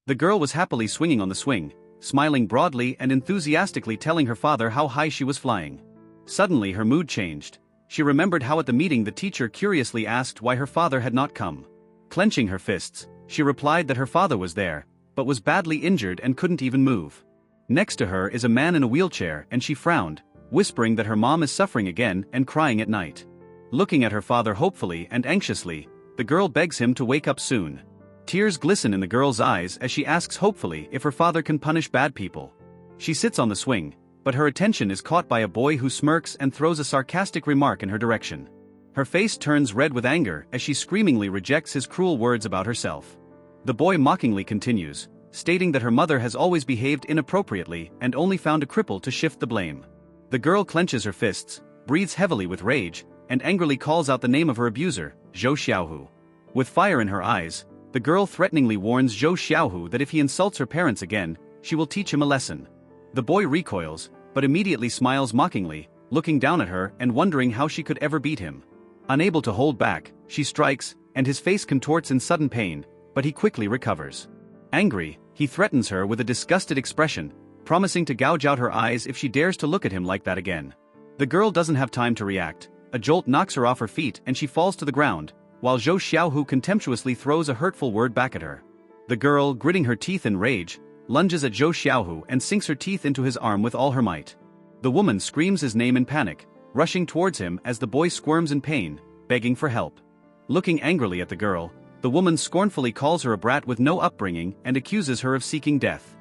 The girl was happily swinging on the swing, smiling broadly and enthusiastically telling her father how high she was flying. Suddenly her mood changed. She remembered how at the meeting the teacher curiously asked why her father had not come. Clenching her fists, she replied that her father was there, but was badly injured and couldn't even move. Next to her is a man in a wheelchair and she frowned, whispering that her mom is suffering again and crying at night. Looking at her father hopefully and anxiously, the girl begs him to wake up soon. Tears glisten in the girl's eyes as she asks hopefully if her father can punish bad people. She sits on the swing, but her attention is caught by a boy who smirks and throws a sarcastic remark in her direction. Her face turns red with anger as she screamingly rejects his cruel words about herself. The boy mockingly continues, stating that her mother has always behaved inappropriately and only found a cripple to shift the blame. The girl clenches her fists, breathes heavily with rage, and angrily calls out the name of her abuser, Zhou Xiaohu. With fire in her eyes, the girl threateningly warns Zhou Xiaohu that if he insults her parents again, she will teach him a lesson. The boy recoils, but immediately smiles mockingly, looking down at her and wondering how she could ever beat him. Unable to hold back, she strikes, and his face contorts in sudden pain, but he quickly recovers. Angry, he threatens her with a disgusted expression, promising to gouge out her eyes if she dares to look at him like that again. The girl doesn't have time to react. A jolt knocks her off her feet and she falls to the ground, while Zhou Xiaohu contemptuously throws a hurtful word back at her. The girl, gritting her teeth in rage, lunges at Zhou Xiaohu and sinks her teeth into his arm with all her might. The woman screams his name in panic, rushing towards him as the boy squirms in pain, begging for help. Looking angrily at the girl, the woman scornfully calls her a brat with no upbringing and accuses her of seeking death.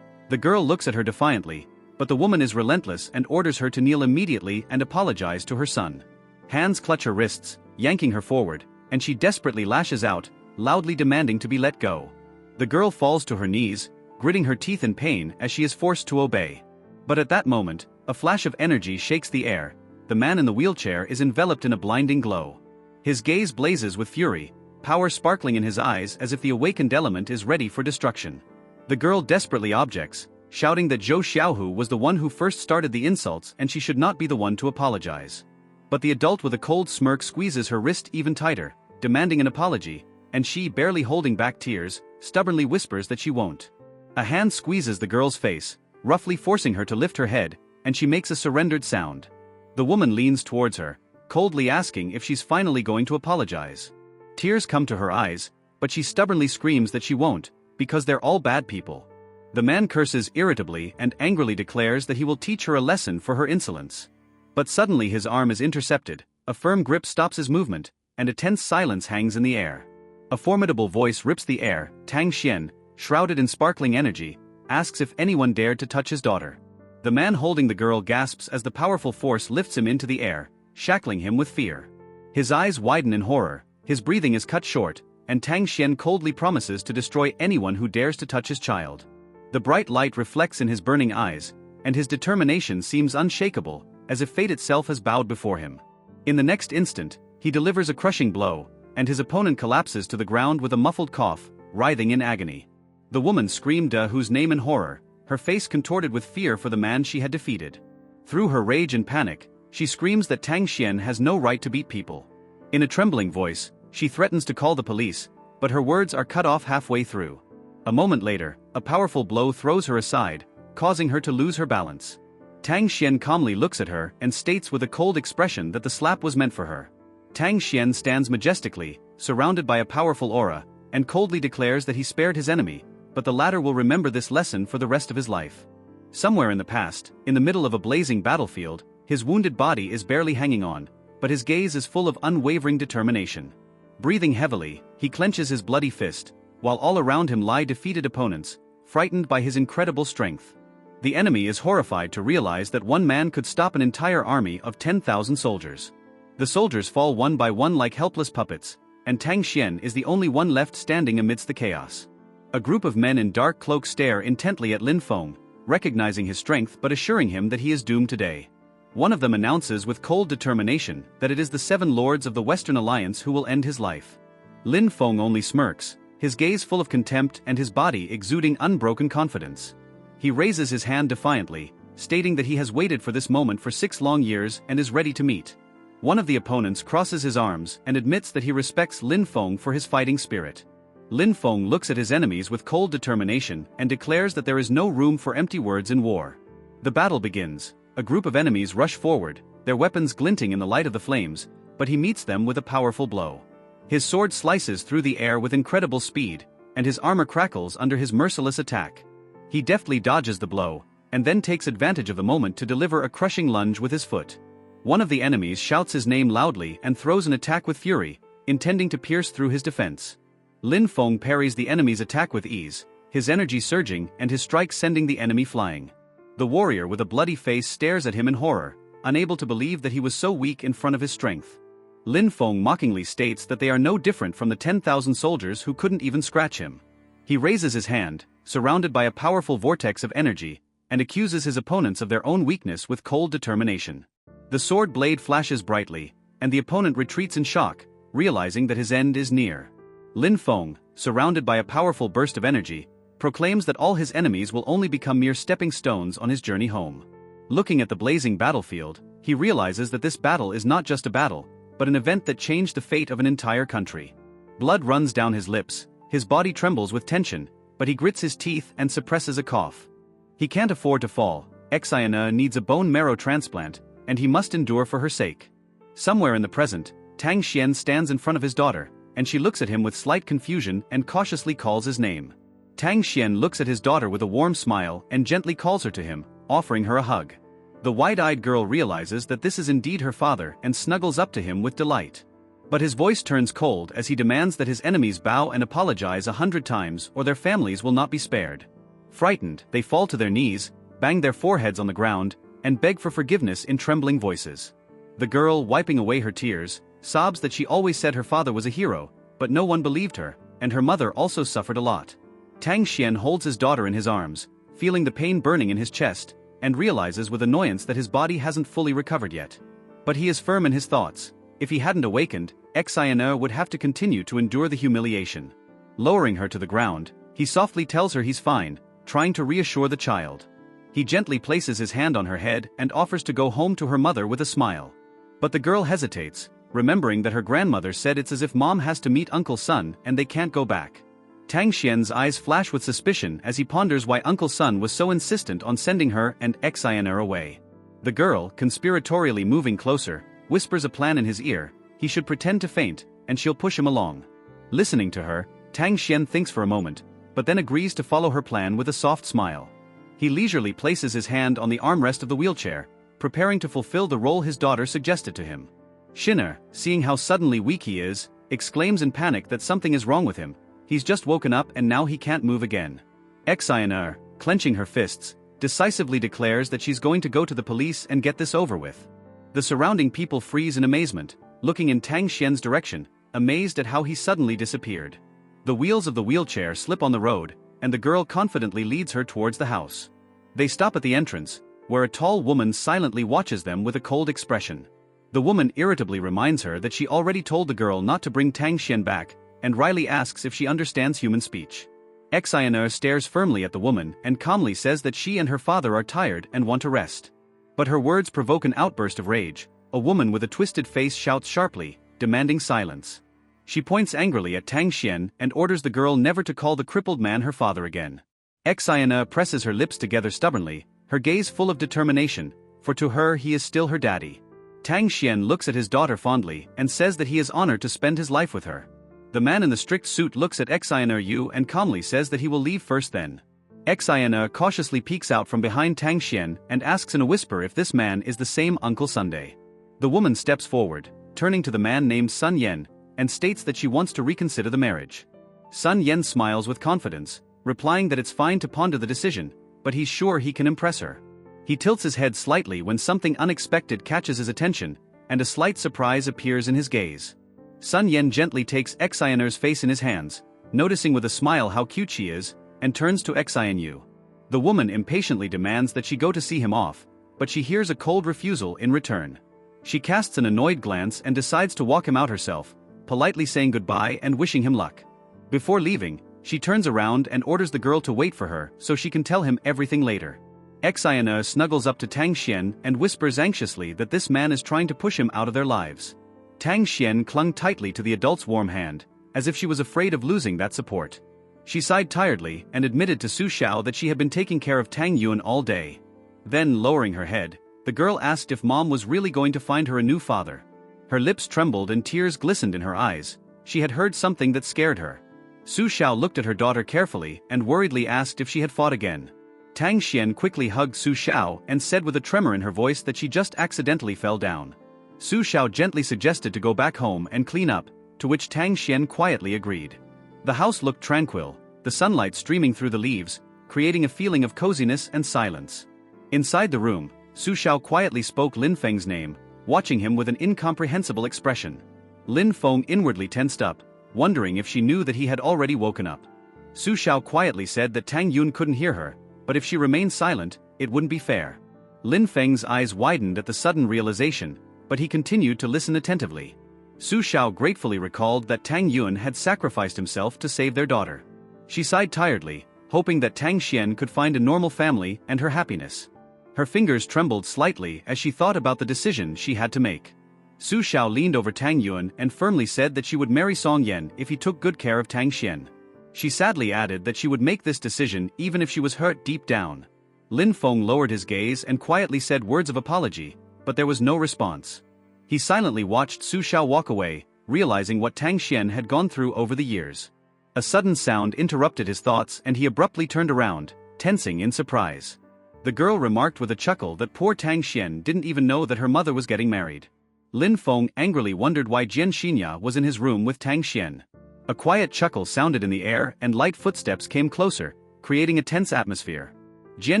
The girl looks at her defiantly, but the woman is relentless and orders her to kneel immediately and apologize to her son. Hands clutch her wrists, yanking her forward, and she desperately lashes out, loudly demanding to be let go. The girl falls to her knees, gritting her teeth in pain as she is forced to obey. But at that moment, a flash of energy shakes the air. The man in the wheelchair is enveloped in a blinding glow. His gaze blazes with fury, power sparkling in his eyes as if the awakened element is ready for destruction. The girl desperately objects, shouting that Zhou Xiaohu was the one who first started the insults and she should not be the one to apologize. But the adult with a cold smirk squeezes her wrist even tighter, demanding an apology, and she, barely holding back tears, stubbornly whispers that she won't. A hand squeezes the girl's face, roughly forcing her to lift her head, and she makes a surrendered sound. The woman leans towards her, coldly asking if she's finally going to apologize. Tears come to her eyes, but she stubbornly screams that she won't, because they're all bad people. The man curses irritably and angrily declares that he will teach her a lesson for her insolence. But suddenly his arm is intercepted, a firm grip stops his movement, and a tense silence hangs in the air. A formidable voice rips the air. Tang Xian, shrouded in sparkling energy, asks if anyone dared to touch his daughter. The man holding the girl gasps as the powerful force lifts him into the air, shackling him with fear. His eyes widen in horror, his breathing is cut short, and Tang Xian coldly promises to destroy anyone who dares to touch his child. The bright light reflects in his burning eyes, and his determination seems unshakable, as if fate itself has bowed before him. In the next instant, he delivers a crushing blow, and his opponent collapses to the ground with a muffled cough, writhing in agony. The woman screamed whose name in horror, her face contorted with fear for the man she had defeated. Through her rage and panic, she screams that Tang Xian has no right to beat people. In a trembling voice, she threatens to call the police, but her words are cut off halfway through. A moment later, a powerful blow throws her aside, causing her to lose her balance. Tang Xian calmly looks at her and states with a cold expression that the slap was meant for her. Tang Xian stands majestically, surrounded by a powerful aura, and coldly declares that he spared his enemy, but the latter will remember this lesson for the rest of his life. Somewhere in the past, in the middle of a blazing battlefield, his wounded body is barely hanging on, but his gaze is full of unwavering determination. Breathing heavily, he clenches his bloody fist, while all around him lie defeated opponents, frightened by his incredible strength. The enemy is horrified to realize that one man could stop an entire army of 10,000 soldiers. The soldiers fall one by one like helpless puppets, and Tang Xian is the only one left standing amidst the chaos. A group of men in dark cloaks stare intently at Lin Feng, recognizing his strength but assuring him that he is doomed today. One of them announces with cold determination that it is the 7 lords of the Western Alliance who will end his life. Lin Feng only smirks, his gaze full of contempt and his body exuding unbroken confidence. He raises his hand defiantly, stating that he has waited for this moment for 6 long years and is ready to meet. One of the opponents crosses his arms and admits that he respects Lin Feng for his fighting spirit. Lin Feng looks at his enemies with cold determination and declares that there is no room for empty words in war. The battle begins. A group of enemies rush forward, their weapons glinting in the light of the flames, but he meets them with a powerful blow. His sword slices through the air with incredible speed, and his armor crackles under his merciless attack. He deftly dodges the blow, and then takes advantage of the moment to deliver a crushing lunge with his foot. One of the enemies shouts his name loudly and throws an attack with fury, intending to pierce through his defense. Lin Feng parries the enemy's attack with ease, his energy surging and his strike sending the enemy flying. The warrior with a bloody face stares at him in horror, unable to believe that he was so weak in front of his strength. Lin Feng mockingly states that they are no different from the 10,000 soldiers who couldn't even scratch him. He raises his hand, surrounded by a powerful vortex of energy, and accuses his opponents of their own weakness with cold determination. The sword blade flashes brightly, and the opponent retreats in shock, realizing that his end is near. Lin Feng, surrounded by a powerful burst of energy, proclaims that all his enemies will only become mere stepping stones on his journey home. Looking at the blazing battlefield, he realizes that this battle is not just a battle, but an event that changed the fate of an entire country. Blood runs down his lips, his body trembles with tension, but he grits his teeth and suppresses a cough. He can't afford to fall. Xiana needs a bone marrow transplant, and he must endure for her sake. Somewhere in the present, Tang Xian stands in front of his daughter, and she looks at him with slight confusion and cautiously calls his name. Tang Xian looks at his daughter with a warm smile and gently calls her to him, offering her a hug. The wide-eyed girl realizes that this is indeed her father and snuggles up to him with delight. But his voice turns cold as he demands that his enemies bow and apologize 100 times or their families will not be spared. Frightened, they fall to their knees, bang their foreheads on the ground, and beg for forgiveness in trembling voices. The girl, wiping away her tears, sobs that she always said her father was a hero, but no one believed her, and her mother also suffered a lot. Tang Xian holds his daughter in his arms, feeling the pain burning in his chest, and realizes with annoyance that his body hasn't fully recovered yet. But he is firm in his thoughts. If he hadn't awakened, Xiana would have to continue to endure the humiliation. Lowering her to the ground, he softly tells her he's fine, trying to reassure the child. He gently places his hand on her head and offers to go home to her mother with a smile. But the girl hesitates, remembering that her grandmother said it's as if mom has to meet Uncle Sun and they can't go back. Tang Xian's eyes flash with suspicion as he ponders why Uncle Sun was so insistent on sending her and Xiana away. The girl, conspiratorially moving closer, whispers a plan in his ear. He should pretend to faint, and she'll push him along. Listening to her, Tang Xian thinks for a moment, but then agrees to follow her plan with a soft smile. He leisurely places his hand on the armrest of the wheelchair, preparing to fulfill the role his daughter suggested to him. Shinner, seeing how suddenly weak he is, exclaims in panic that something is wrong with him. He's just woken up and now he can't move again. Xiana, clenching her fists, decisively declares that she's going to go to the police and get this over with. The surrounding people freeze in amazement, looking in Tang Xian's direction, amazed at how he suddenly disappeared. The wheels of the wheelchair slip on the road, and the girl confidently leads her towards the house. They stop at the entrance, where a tall woman silently watches them with a cold expression. The woman irritably reminds her that she already told the girl not to bring Tang Xian back, and Riley asks if she understands human speech. Xiana stares firmly at the woman and calmly says that she and her father are tired and want to rest. But her words provoke an outburst of rage. A woman with a twisted face shouts sharply, demanding silence. She points angrily at Tang Xian and orders the girl never to call the crippled man her father again. Xiana presses her lips together stubbornly, her gaze full of determination, for to her he is still her daddy. Tang Xian looks at his daughter fondly and says that he is honored to spend his life with her. The man in the strict suit looks at Xiana and calmly says that he will leave first then. Xiana cautiously peeks out from behind Tang Xian and asks in a whisper if this man is the same Uncle Sunday. The woman steps forward, turning to the man named Sun Yen, and states that she wants to reconsider the marriage. Sun Yen smiles with confidence, replying that it's fine to ponder the decision, but he's sure he can impress her. He tilts his head slightly when something unexpected catches his attention, and a slight surprise appears in his gaze. Sun Yen gently takes Xiana's face in his hands, noticing with a smile how cute she is, and turns to Xianu. The woman impatiently demands that she go to see him off, but she hears a cold refusal in return. She casts an annoyed glance and decides to walk him out herself, politely saying goodbye and wishing him luck. Before leaving, she turns around and orders the girl to wait for her so she can tell him everything later. Xiana snuggles up to Tang Xian and whispers anxiously that this man is trying to push him out of their lives. Tang Xian clung tightly to the adult's warm hand, as if she was afraid of losing that support. She sighed tiredly and admitted to Su Xiao that she had been taking care of Tang Yun all day. Then, lowering her head, the girl asked if Mom was really going to find her a new father. Her lips trembled and tears glistened in her eyes. She had heard something that scared her. Su Xiao looked at her daughter carefully and worriedly asked if she had fought again. Tang Xian quickly hugged Su Xiao and said with a tremor in her voice that she just accidentally fell down. Su Xiao gently suggested to go back home and clean up, to which Tang Xian quietly agreed. The house looked tranquil, the sunlight streaming through the leaves, creating a feeling of coziness and silence. Inside the room, Su Xiao quietly spoke Lin Feng's name, watching him with an incomprehensible expression. Lin Feng inwardly tensed up, wondering if she knew that he had already woken up. Su Xiao quietly said that Tang Yun couldn't hear her, but if she remained silent, it wouldn't be fair. Lin Feng's eyes widened at the sudden realization, but he continued to listen attentively. Su Xiao gratefully recalled that Tang Yun had sacrificed himself to save their daughter. She sighed tiredly, hoping that Tang Xian could find a normal family and her happiness. Her fingers trembled slightly as she thought about the decision she had to make. Su Xiao leaned over Tang Yun and firmly said that she would marry Song Yan if he took good care of Tang Xian. She sadly added that she would make this decision even if she was hurt deep down. Lin Feng lowered his gaze and quietly said words of apology, but there was no response. He silently watched Su Xiao walk away, realizing what Tang Xian had gone through over the years. A sudden sound interrupted his thoughts and he abruptly turned around, tensing in surprise. The girl remarked with a chuckle that poor Tang Xian didn't even know that her mother was getting married. Lin Feng angrily wondered why Jian Xinya was in his room with Tang Xian. A quiet chuckle sounded in the air and light footsteps came closer, creating a tense atmosphere. Jian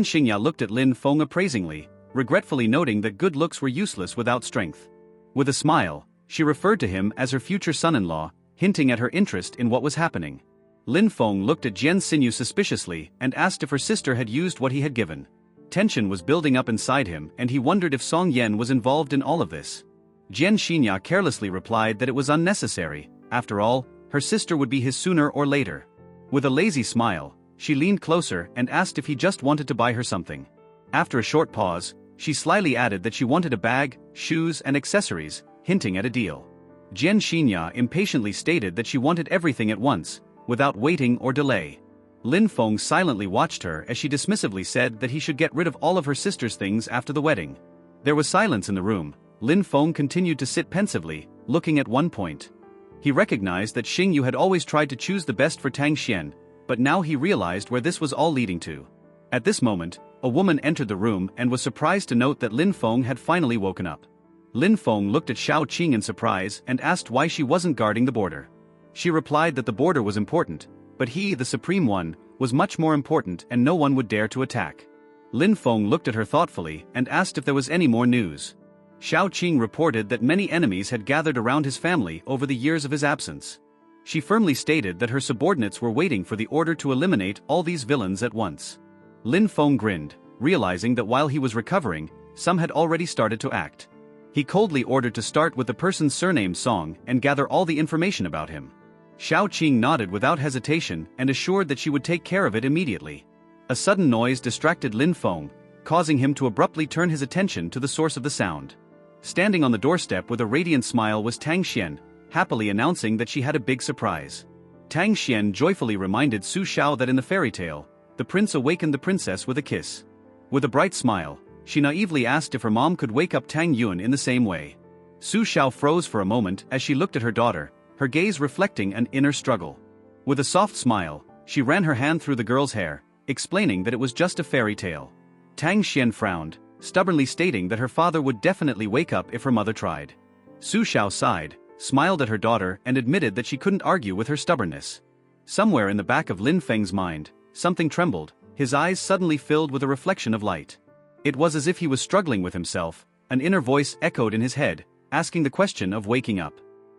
Xingya looked at Lin Feng appraisingly, regretfully noting that good looks were useless without strength. With a smile, she referred to him as her future son-in-law, hinting at her interest in what was happening. Lin Feng looked at Jian Xinyu suspiciously and asked if her sister had used what he had given. Tension was building up inside him and he wondered if Song Yan was involved in all of this. Jian Xinya carelessly replied that it was unnecessary, after all, her sister would be his sooner or later. With a lazy smile, she leaned closer and asked if he just wanted to buy her something. After a short pause, she slyly added that she wanted a bag, shoes and accessories, hinting at a deal. Jian Xinya impatiently stated that she wanted everything at once, without waiting or delay. Lin Feng silently watched her as she dismissively said that he should get rid of all of her sister's things after the wedding. There was silence in the room. Lin Feng continued to sit pensively, looking at one point. He recognized that Xing Yu had always tried to choose the best for Tang Xian, but now he realized where this was all leading to. At this moment, a woman entered the room and was surprised to note that Lin Feng had finally woken up. Lin Feng looked at Xiao Qing in surprise and asked why she wasn't guarding the border. She replied that the border was important, but he, the Supreme One, was much more important and no one would dare to attack. Lin Feng looked at her thoughtfully and asked if there was any more news. Xiao Qing reported that many enemies had gathered around his family over the years of his absence. She firmly stated that her subordinates were waiting for the order to eliminate all these villains at once. Lin Feng grinned, realizing that while he was recovering, some had already started to act. He coldly ordered to start with the person's surname Song and gather all the information about him. Xiao Qing nodded without hesitation and assured that she would take care of it immediately. A sudden noise distracted Lin Feng, causing him to abruptly turn his attention to the source of the sound. Standing on the doorstep with a radiant smile was Tang Xian, happily announcing that she had a big surprise. Tang Xian joyfully reminded Su Xiao that in the fairy tale, the prince awakened the princess with a kiss. With a bright smile, she naively asked if her mom could wake up Tang Yun in the same way. Su Xiao froze for a moment as she looked at her daughter, her gaze reflecting an inner struggle. With a soft smile, she ran her hand through the girl's hair, explaining that it was just a fairy tale. Tang Xian frowned, stubbornly stating that her father would definitely wake up if her mother tried. Su Xiao sighed, smiled at her daughter and admitted that she couldn't argue with her stubbornness. Somewhere in the back of Lin Feng's mind, something trembled, his eyes suddenly filled with a reflection of light. It was as if he was struggling with himself, an inner voice echoed in his head, asking the question of waking up.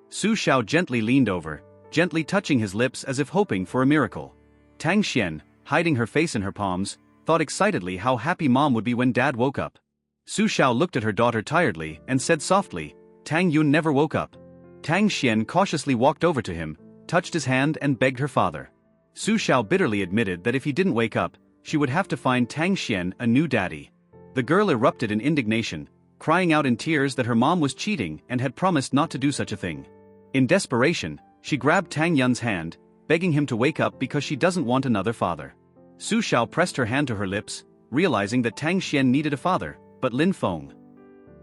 Su Xiao gently leaned over, gently touching his lips as if hoping for a miracle. Tang Xian, hiding her face in her palms, thought excitedly how happy mom would be when dad woke up. Su Xiao looked at her daughter tiredly and said softly, "Tang Yun never woke up." Tang Xian cautiously walked over to him, touched his hand and begged her father. Su Xiao bitterly admitted that if he didn't wake up, she would have to find Tang Xian a new daddy. The girl erupted in indignation, crying out in tears that her mom was cheating and had promised not to do such a thing. In desperation, She grabbed Tang Yun's hand, begging him to wake up because she doesn't want another father. Su Xiao pressed her hand to her lips, realizing that Tang Xian needed a father, but Lin Feng.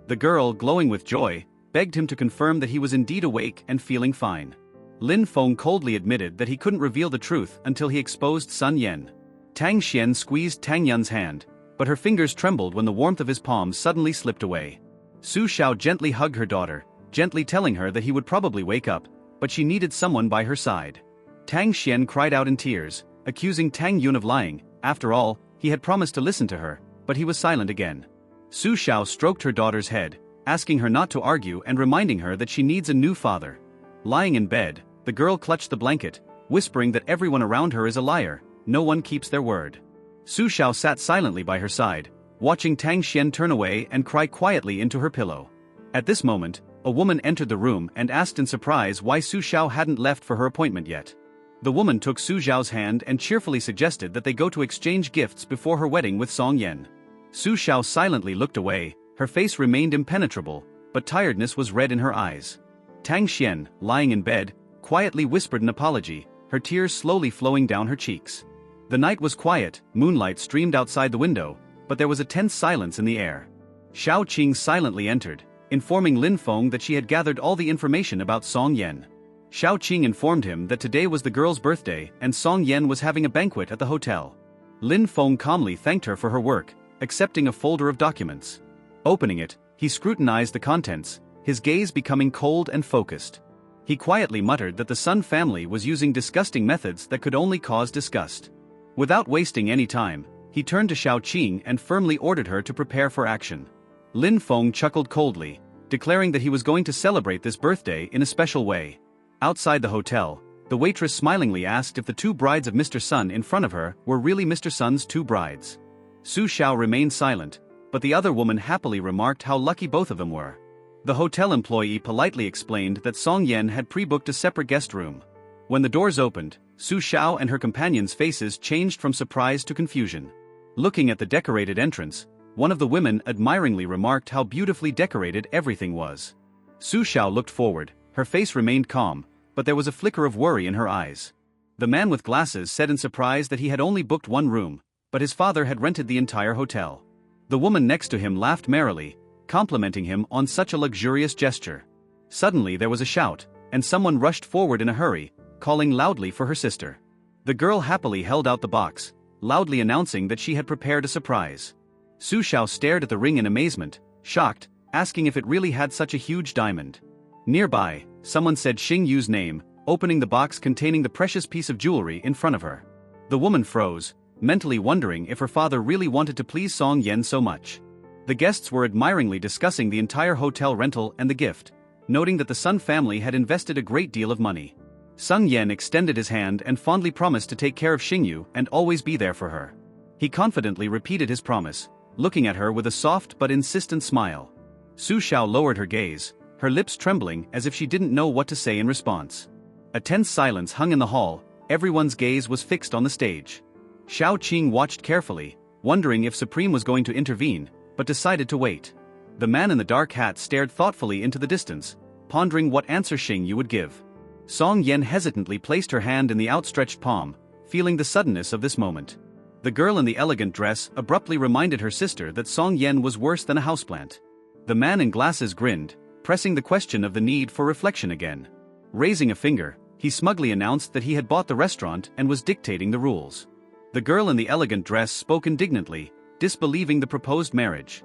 The girl, glowing with joy, begged him to confirm that he was indeed awake and feeling fine. Lin Feng coldly admitted that he couldn't reveal the truth until he exposed Sun Yen. Tang Xian squeezed Tang Yun's hand, but her fingers trembled when the warmth of his palms suddenly slipped away. Su Xiao gently hugged her daughter, gently telling her that he would probably wake up, but she needed someone by her side. Tang Xian cried out in tears, accusing Tang Yun of lying. After all, he had promised to listen to her, but he was silent again. Su Xiao stroked her daughter's head, asking her not to argue and reminding her that she needs a new father. Lying in bed, the girl clutched the blanket, whispering that everyone around her is a liar, no one keeps their word. Su Xiao sat silently by her side, watching Tang Xian turn away and cry quietly into her pillow. At this moment, a woman entered the room and asked in surprise why Su Xiao hadn't left for her appointment yet. The woman took Su Xiao's hand and cheerfully suggested that they go to exchange gifts before her wedding with Song Yen. Su Xiao silently looked away, her face remained impenetrable, but tiredness was red in her eyes. Tang Xian, lying in bed, quietly whispered an apology, her tears slowly flowing down her cheeks. The night was quiet, moonlight streamed outside the window, but there was a tense silence in the air. Xiao Qing silently entered, informing Lin Feng that she had gathered all the information about Song Yen. Xiao Qing informed him that today was the girl's birthday and Song Yen was having a banquet at the hotel. Lin Feng calmly thanked her for her work, accepting a folder of documents. Opening it, he scrutinized the contents, his gaze becoming cold and focused. He quietly muttered that the Sun family was using disgusting methods that could only cause disgust. Without wasting any time, he turned to Xiao Qing and firmly ordered her to prepare for action. Lin Feng chuckled coldly, declaring that he was going to celebrate this birthday in a special way. Outside the hotel, the waitress smilingly asked if the two brides of Mr. Sun in front of her were really Mr. Sun's two brides. Su Xiao remained silent, but the other woman happily remarked how lucky both of them were. The hotel employee politely explained that Song Yen had pre-booked a separate guest room. When the doors opened, Su Xiao and her companions' faces changed from surprise to confusion. Looking at the decorated entrance, one of the women admiringly remarked how beautifully decorated everything was. Su Xiao looked forward, her face remained calm, but there was a flicker of worry in her eyes. The man with glasses said in surprise that he had only booked one room, but his father had rented the entire hotel. The woman next to him laughed merrily, complimenting him on such a luxurious gesture. Suddenly there was a shout, and someone rushed forward in a hurry, calling loudly for her sister. The girl happily held out the box, loudly announcing that she had prepared a surprise. Su Xiao stared at the ring in amazement, shocked, asking if it really had such a huge diamond. Nearby, someone said Xing Yu's name, opening the box containing the precious piece of jewelry in front of her. The woman froze, mentally wondering if her father really wanted to please Song Yen so much. The guests were admiringly discussing the entire hotel rental and the gift, noting that the Sun family had invested a great deal of money. Sung Yen extended his hand and fondly promised to take care of Xingyu and always be there for her. He confidently repeated his promise, looking at her with a soft but insistent smile. Su Xiao lowered her gaze, her lips trembling as if she didn't know what to say in response. A tense silence hung in the hall, everyone's gaze was fixed on the stage. Xiao Qing watched carefully, wondering if Supreme was going to intervene, but decided to wait. The man in the dark hat stared thoughtfully into the distance, pondering what answer Xingyu would give. Song Yen hesitantly placed her hand in the outstretched palm, feeling the suddenness of this moment. The girl in the elegant dress abruptly reminded her sister that Song Yen was worse than a houseplant. The man in glasses grinned, pressing the question of the need for reflection again. Raising a finger, he smugly announced that he had bought the restaurant and was dictating the rules. The girl in the elegant dress spoke indignantly, disbelieving the proposed marriage.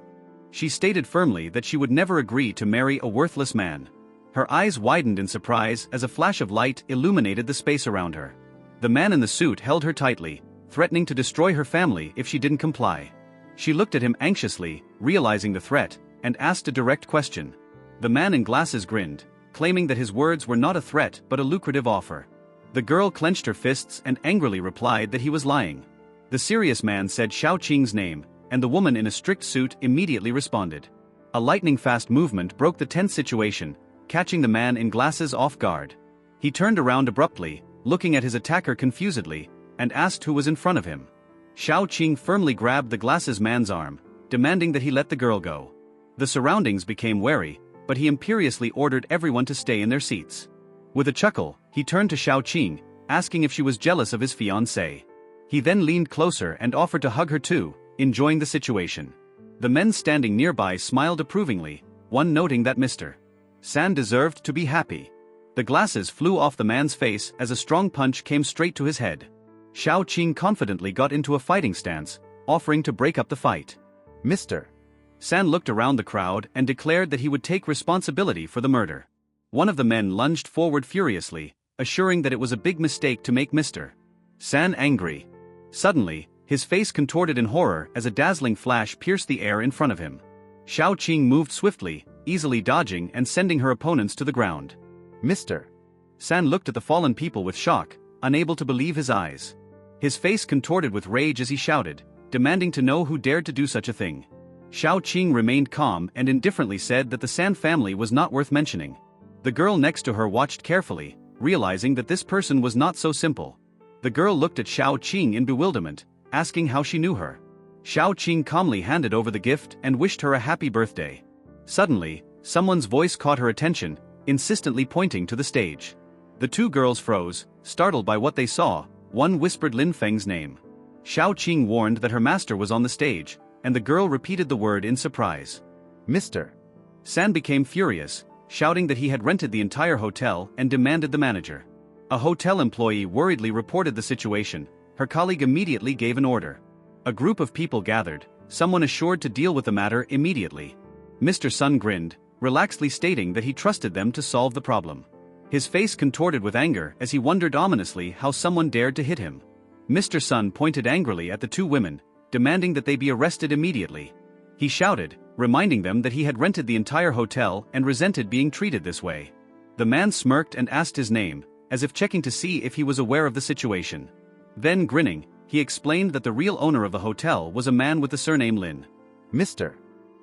She stated firmly that she would never agree to marry a worthless man. Her eyes widened in surprise as a flash of light illuminated the space around her. The man in the suit held her tightly, threatening to destroy her family if she didn't comply. She looked at him anxiously, realizing the threat, and asked a direct question. The man in glasses grinned, claiming that his words were not a threat but a lucrative offer. The girl clenched her fists and angrily replied that he was lying. The serious man said Xiao Qing's name, and the woman in a strict suit immediately responded. A lightning-fast movement broke the tense situation, catching the man in glasses off guard. He turned around abruptly, looking at his attacker confusedly, and asked who was in front of him. Xiao Qing firmly grabbed the glasses man's arm, demanding that he let the girl go. The surroundings became wary, but he imperiously ordered everyone to stay in their seats. With a chuckle, he turned to Xiao Qing, asking if she was jealous of his fiancée. He then leaned closer and offered to hug her too, enjoying the situation. The men standing nearby smiled approvingly, one noting that Mr. San deserved to be happy. The glasses flew off the man's face as a strong punch came straight to his head. Xiao Qing confidently got into a fighting stance, offering to break up the fight. Mr. San looked around the crowd and declared that he would take responsibility for the murder. One of the men lunged forward furiously, assuring that it was a big mistake to make Mr. San angry. Suddenly, his face contorted in horror as a dazzling flash pierced the air in front of him. Xiao Qing moved swiftly, easily dodging and sending her opponents to the ground. Mr. San looked at the fallen people with shock, unable to believe his eyes. His face contorted with rage as he shouted, demanding to know who dared to do such a thing. Xiao Qing remained calm and indifferently said that the San family was not worth mentioning. The girl next to her watched carefully, realizing that this person was not so simple. The girl looked at Xiao Qing in bewilderment, asking how she knew her. Xiao Qing calmly handed over the gift and wished her a happy birthday. Suddenly, someone's voice caught her attention, insistently pointing to the stage. The two girls froze, startled by what they saw. One whispered Lin Feng's name. Xiao Qing warned that her master was on the stage, and the girl repeated the word in surprise. Mr. San became furious, shouting that he had rented the entire hotel and demanded the manager. A hotel employee worriedly reported the situation. Her colleague immediately gave an order. A group of people gathered, someone assured to deal with the matter immediately. Mr. Sun grinned, relaxedly stating that he trusted them to solve the problem. His face contorted with anger as he wondered ominously how someone dared to hit him. Mr. Sun pointed angrily at the two women, demanding that they be arrested immediately. He shouted, reminding them that he had rented the entire hotel and resented being treated this way. The man smirked and asked his name, as if checking to see if he was aware of the situation. Then grinning, he explained that the real owner of the hotel was a man with the surname Lin. Mr.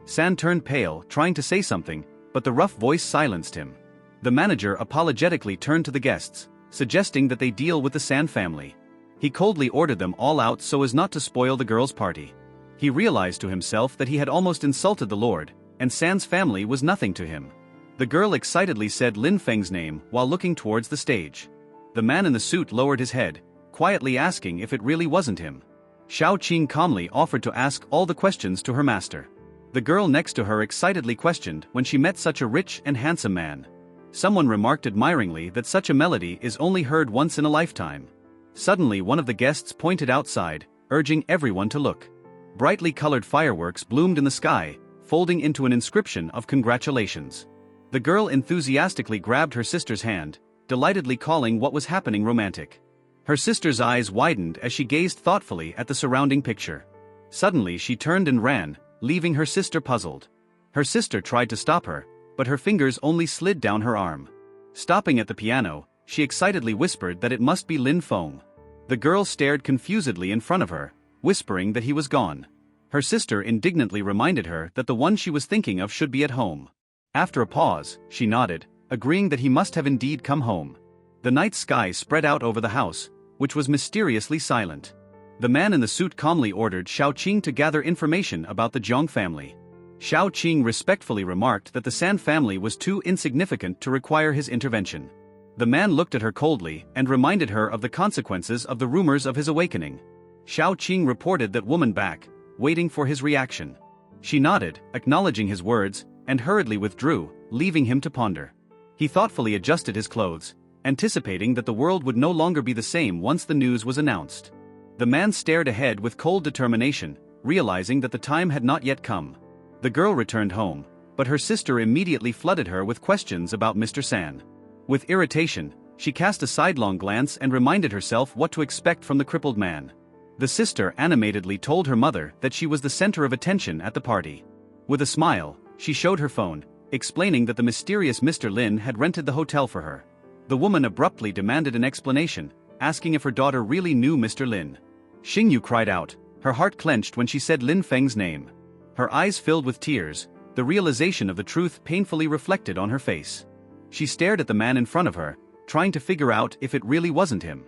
San turned pale, trying to say something, but the rough voice silenced him. The manager apologetically turned to the guests, suggesting that they deal with the San family. He coldly ordered them all out so as not to spoil the girls' party. He realized to himself that he had almost insulted the Lord, and San's family was nothing to him. The girl excitedly said Lin Feng's name while looking towards the stage. The man in the suit lowered his head, quietly asking if it really wasn't him. Xiao Qing calmly offered to ask all the questions to her master. The girl next to her excitedly questioned when she met such a rich and handsome man. Someone remarked admiringly that such a melody is only heard once in a lifetime. Suddenly one of the guests pointed outside, urging everyone to look. Brightly colored fireworks bloomed in the sky, folding into an inscription of congratulations. The girl enthusiastically grabbed her sister's hand, delightedly calling what was happening romantic. Her sister's eyes widened as she gazed thoughtfully at the surrounding picture. Suddenly she turned and ran, leaving her sister puzzled. Her sister tried to stop her, but her fingers only slid down her arm. Stopping at the piano, she excitedly whispered that it must be Lin Feng. The girl stared confusedly in front of her, whispering that he was gone. Her sister indignantly reminded her that the one she was thinking of should be at home. After a pause, she nodded, agreeing that he must have indeed come home. The night sky spread out over the house, which was mysteriously silent. The man in the suit calmly ordered Xiao Qing to gather information about the Zhang family. Xiao Qing respectfully remarked that the San family was too insignificant to require his intervention. The man looked at her coldly and reminded her of the consequences of the rumors of his awakening. Xiao Qing reported that woman back, waiting for his reaction. She nodded, acknowledging his words, and hurriedly withdrew, leaving him to ponder. He thoughtfully adjusted his clothes, anticipating that the world would no longer be the same once the news was announced. The man stared ahead with cold determination, realizing that the time had not yet come. The girl returned home, but her sister immediately flooded her with questions about Mr. San. With irritation, she cast a sidelong glance and reminded herself what to expect from the crippled man. The sister animatedly told her mother that she was the center of attention at the party. With a smile, she showed her phone, explaining that the mysterious Mr. Lin had rented the hotel for her. The woman abruptly demanded an explanation, asking if her daughter really knew Mr. Lin. Xingyu cried out, her heart clenched when she said Lin Feng's name. Her eyes filled with tears, the realization of the truth painfully reflected on her face. She stared at the man in front of her, trying to figure out if it really wasn't him.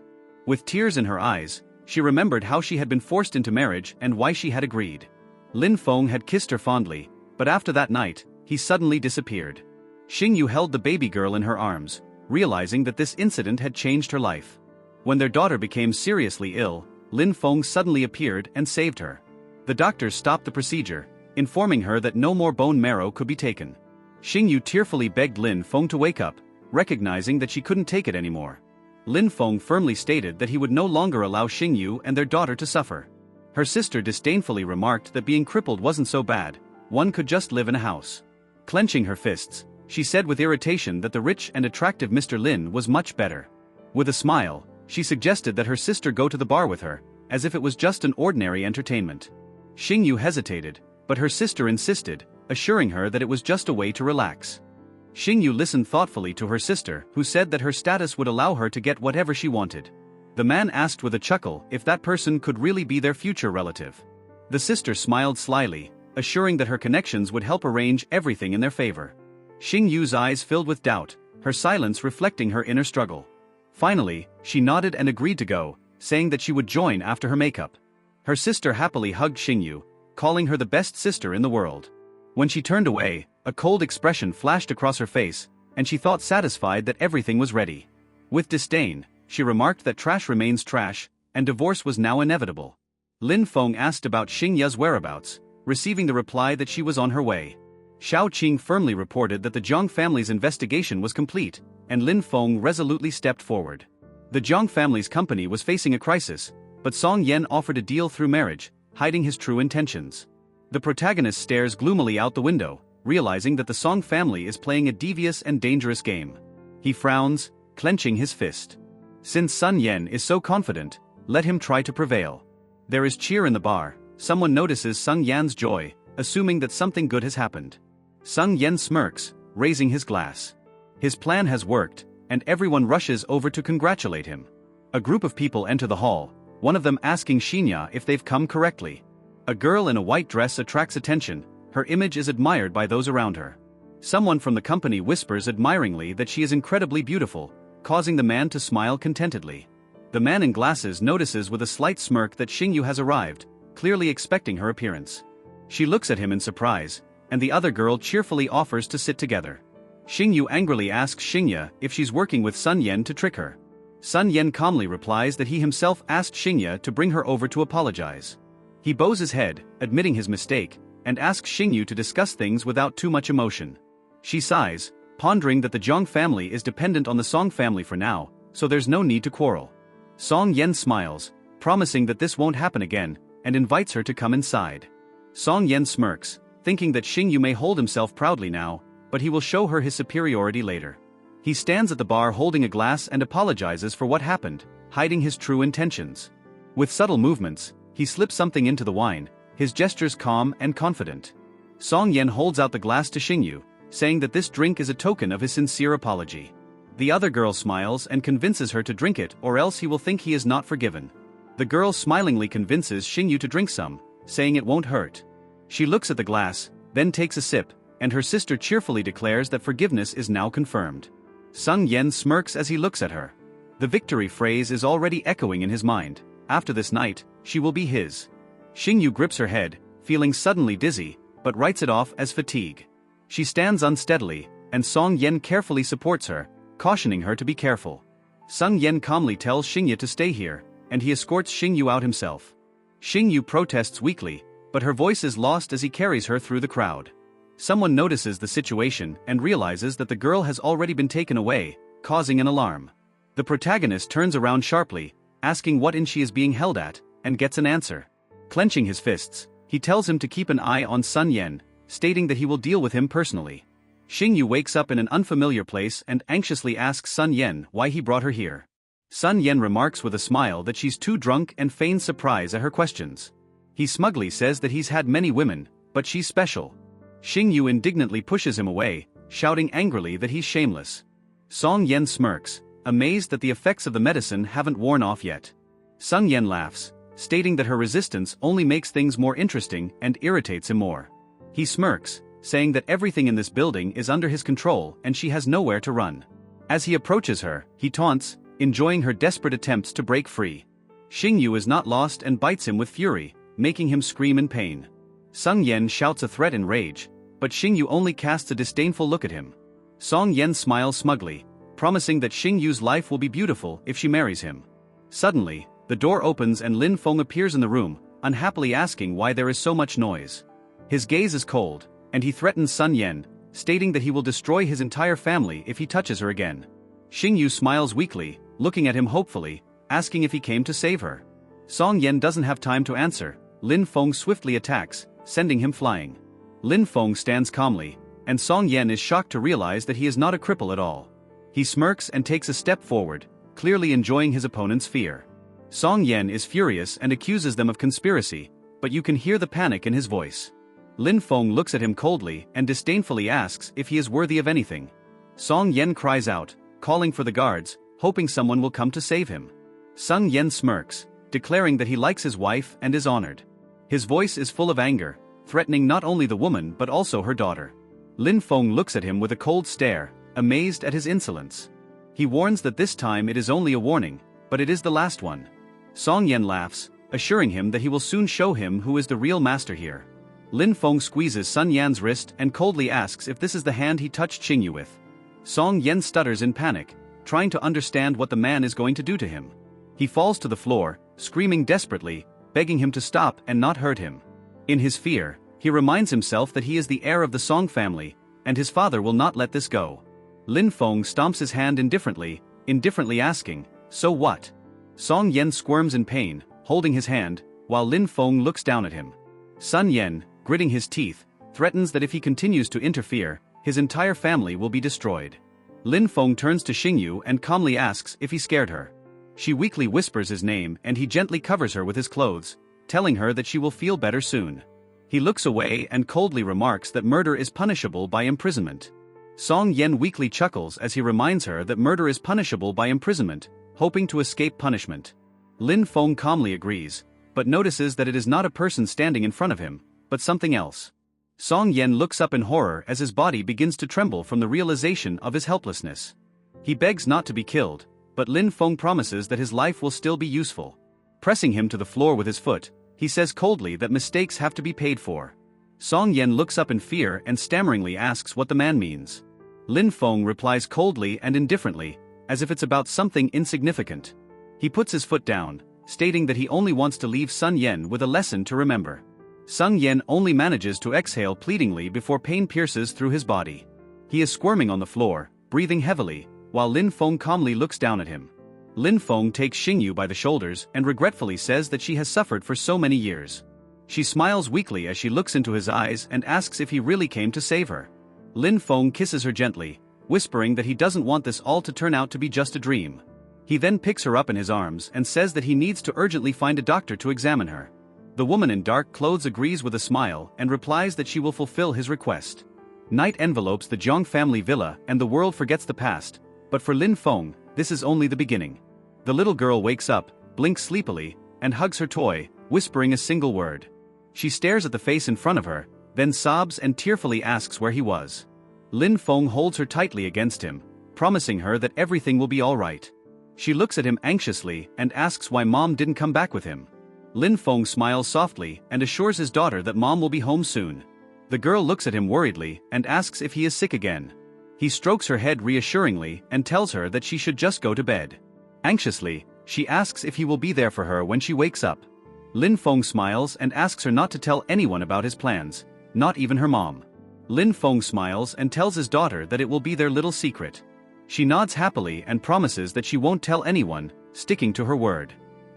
With tears in her eyes, she remembered how she had been forced into marriage and why she had agreed. Lin Feng had kissed her fondly, but after that night, he suddenly disappeared. Xingyu held the baby girl in her arms, realizing that this incident had changed her life. When their daughter became seriously ill, Lin Feng suddenly appeared and saved her. The doctors stopped the procedure, informing her that no more bone marrow could be taken. Xingyu tearfully begged Lin Feng to wake up, recognizing that she couldn't take it anymore. Lin Feng firmly stated that he would no longer allow Xingyu and their daughter to suffer. Her sister disdainfully remarked that being crippled wasn't so bad, one could just live in a house. Clenching her fists, she said with irritation that the rich and attractive Mr. Lin was much better. With a smile, she suggested that her sister go to the bar with her, as if it was just an ordinary entertainment. Xingyu hesitated, but her sister insisted, assuring her that it was just a way to relax. Xingyu listened thoughtfully to her sister, who said that her status would allow her to get whatever she wanted. The man asked with a chuckle if that person could really be their future relative. The sister smiled slyly, assuring that her connections would help arrange everything in their favor. Xingyu's eyes filled with doubt, her silence reflecting her inner struggle. Finally, she nodded and agreed to go, saying that she would join after her makeup. Her sister happily hugged Xingyu, calling her the best sister in the world. When she turned away, a cold expression flashed across her face, and she thought satisfied that everything was ready. With disdain, she remarked that trash remains trash, and divorce was now inevitable. Lin Feng asked about Xingyu's whereabouts, receiving the reply that she was on her way. Xiao Qing firmly reported that the Zhang family's investigation was complete, and Lin Feng resolutely stepped forward. The Zhang family's company was facing a crisis, but Song Yan offered a deal through marriage, hiding his true intentions. The protagonist stares gloomily out the window, realizing that the Song family is playing a devious and dangerous game. He frowns, clenching his fist. Since Sun Yan is so confident, let him try to prevail. There is cheer in the bar. Someone notices Sung Yan's joy, assuming that something good has happened. Sung Yan smirks, raising his glass. His plan has worked, and everyone rushes over to congratulate him. A group of people enter the hall, one of them asking Xinya if they've come correctly. A girl in a white dress attracts attention, her image is admired by those around her. Someone from the company whispers admiringly that she is incredibly beautiful, causing the man to smile contentedly. The man in glasses notices with a slight smirk that Xingyu has arrived, clearly expecting her appearance. She looks at him in surprise, and the other girl cheerfully offers to sit together. Xingyu angrily asks Xingya if she's working with Sun Yan to trick her. Sun Yan calmly replies that he himself asked Xingya to bring her over to apologize. He bows his head, admitting his mistake, and asks Xingyu to discuss things without too much emotion. She sighs, pondering that the Zhang family is dependent on the Song family for now, so there's no need to quarrel. Song Yan smiles, promising that this won't happen again, and invites her to come inside. Song Yan smirks, thinking that Xingyu may hold himself proudly now, but he will show her his superiority later. He stands at the bar holding a glass and apologizes for what happened, hiding his true intentions. With subtle movements, he slips something into the wine, his gestures calm and confident. Song Yan holds out the glass to Xingyu, saying that this drink is a token of his sincere apology. The other girl smiles and convinces her to drink it, or else he will think he is not forgiven. The girl smilingly convinces Xingyu to drink some, saying it won't hurt. She looks at the glass, then takes a sip, and her sister cheerfully declares that forgiveness is now confirmed. Sung Yan smirks as he looks at her. The victory phrase is already echoing in his mind. After this night, she will be his. Xingyu grips her head, feeling suddenly dizzy, but writes it off as fatigue. She stands unsteadily, and Song Yan carefully supports her, cautioning her to be careful. Sung Yan calmly tells Xingya to stay here, and he escorts Xingyu out himself. Xingyu protests weakly, but her voice is lost as he carries her through the crowd. Someone notices the situation and realizes that the girl has already been taken away, causing an alarm. The protagonist turns around sharply, asking what inn she is being held at, and gets an answer. Clenching his fists, he tells him to keep an eye on Sun Yan, stating that he will deal with him personally. Xingyu wakes up in an unfamiliar place and anxiously asks Sun Yan why he brought her here. Sun Yan remarks with a smile that she's too drunk and feigns surprise at her questions. He smugly says that he's had many women, but she's special. Xingyu indignantly pushes him away, shouting angrily that he's shameless. Song Yan smirks, amazed that the effects of the medicine haven't worn off yet. Sung Yan laughs, stating that her resistance only makes things more interesting and irritates him more. He smirks, saying that everything in this building is under his control and she has nowhere to run. As he approaches her, he taunts, enjoying her desperate attempts to break free. Xingyu is not lost and bites him with fury, making him scream in pain. Sung Yan shouts a threat in rage, but Xingyu only casts a disdainful look at him. Song Yan smiles smugly, promising that Xing Yu's life will be beautiful if she marries him. Suddenly, the door opens and Lin Feng appears in the room, unhappily asking why there is so much noise. His gaze is cold, and he threatens Sun Yan, stating that he will destroy his entire family if he touches her again. Xing Yu smiles weakly, looking at him hopefully, asking if he came to save her. Song Yan doesn't have time to answer. Lin Feng swiftly attacks, sending him flying. Lin Feng stands calmly, and Song Yan is shocked to realize that he is not a cripple at all. He smirks and takes a step forward, clearly enjoying his opponent's fear. Song Yan is furious and accuses them of conspiracy, but you can hear the panic in his voice. Lin Feng looks at him coldly and disdainfully asks if he is worthy of anything. Song Yan cries out, calling for the guards, hoping someone will come to save him. Sung Yan smirks, declaring that he likes his wife and is honored. His voice is full of anger, threatening not only the woman but also her daughter. Lin Feng looks at him with a cold stare, amazed at his insolence. He warns that this time it is only a warning, but it is the last one. Song Yan laughs, assuring him that he will soon show him who is the real master here. Lin Feng squeezes Sun Yan's wrist and coldly asks if this is the hand he touched Xing Yu with. Song Yan stutters in panic, trying to understand what the man is going to do to him. He falls to the floor, screaming desperately, begging him to stop and not hurt him. In his fear, he reminds himself that he is the heir of the Song family, and his father will not let this go. Lin Feng stomps his hand indifferently asking, "So what?" Song Yan squirms in pain, holding his hand, while Lin Feng looks down at him. Sun Yan, gritting his teeth, threatens that if he continues to interfere, his entire family will be destroyed. Lin Feng turns to Xing Yu and calmly asks if he scared her. She weakly whispers his name and he gently covers her with his clothes, telling her that she will feel better soon. He looks away and coldly remarks that murder is punishable by imprisonment. Song Yan weakly chuckles as he reminds her that murder is punishable by imprisonment, hoping to escape punishment. Lin Feng calmly agrees, but notices that it is not a person standing in front of him, but something else. Song Yan looks up in horror as his body begins to tremble from the realization of his helplessness. He begs not to be killed, but Lin Feng promises that his life will still be useful. Pressing him to the floor with his foot, he says coldly that mistakes have to be paid for. Song Yan looks up in fear and stammeringly asks what the man means. Lin Feng replies coldly and indifferently, as if it's about something insignificant. He puts his foot down, stating that he only wants to leave Sun Yan with a lesson to remember. Sung Yan only manages to exhale pleadingly before pain pierces through his body. He is squirming on the floor, breathing heavily, while Lin Feng calmly looks down at him. Lin Feng takes Xing Yu by the shoulders and regretfully says that she has suffered for so many years. She smiles weakly as she looks into his eyes and asks if he really came to save her. Lin Feng kisses her gently, whispering that he doesn't want this all to turn out to be just a dream. He then picks her up in his arms and says that he needs to urgently find a doctor to examine her. The woman in dark clothes agrees with a smile and replies that she will fulfill his request. Night envelopes the Jiang family villa and the world forgets the past, but for Lin Feng, this is only the beginning. The little girl wakes up, blinks sleepily, and hugs her toy, whispering a single word. She stares at the face in front of her, then sobs and tearfully asks where he was. Lin Feng holds her tightly against him, promising her that everything will be all right. She looks at him anxiously and asks why Mom didn't come back with him. Lin Feng smiles softly and assures his daughter that Mom will be home soon. The girl looks at him worriedly and asks if he is sick again. He strokes her head reassuringly and tells her that she should just go to bed. Anxiously, she asks if he will be there for her when she wakes up. Lin Feng smiles and asks her not to tell anyone about his plans, not even her mom. Lin Feng smiles and tells his daughter that it will be their little secret. She nods happily and promises that she won't tell anyone, sticking to her word.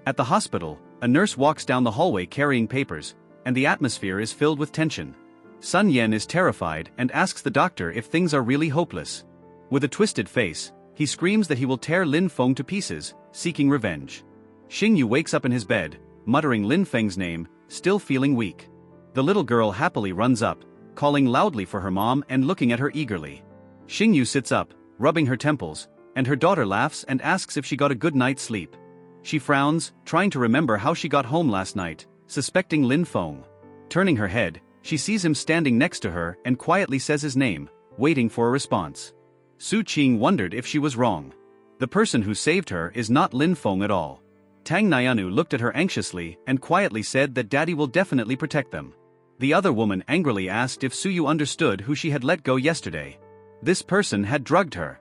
At the hospital, a nurse walks down the hallway carrying papers, and the atmosphere is filled with tension. Sun Yan is terrified and asks the doctor if things are really hopeless. With a twisted face, he screams that he will tear Lin Feng to pieces, seeking revenge. Xing Yu wakes up in his bed, muttering Lin Feng's name, still feeling weak. The little girl happily runs up, calling loudly for her mom and looking at her eagerly. Xing Yu sits up, rubbing her temples, and her daughter laughs and asks if she got a good night's sleep. She frowns, trying to remember how she got home last night, suspecting Lin Feng. Turning her head, she sees him standing next to her and quietly says his name, waiting for a response. Su Qing wondered if she was wrong. The person who saved her is not Lin Feng at all. Tang Nyanu looked at her anxiously and quietly said that Daddy will definitely protect them. The other woman angrily asked if Su Yu understood who she had let go yesterday. This person had drugged her.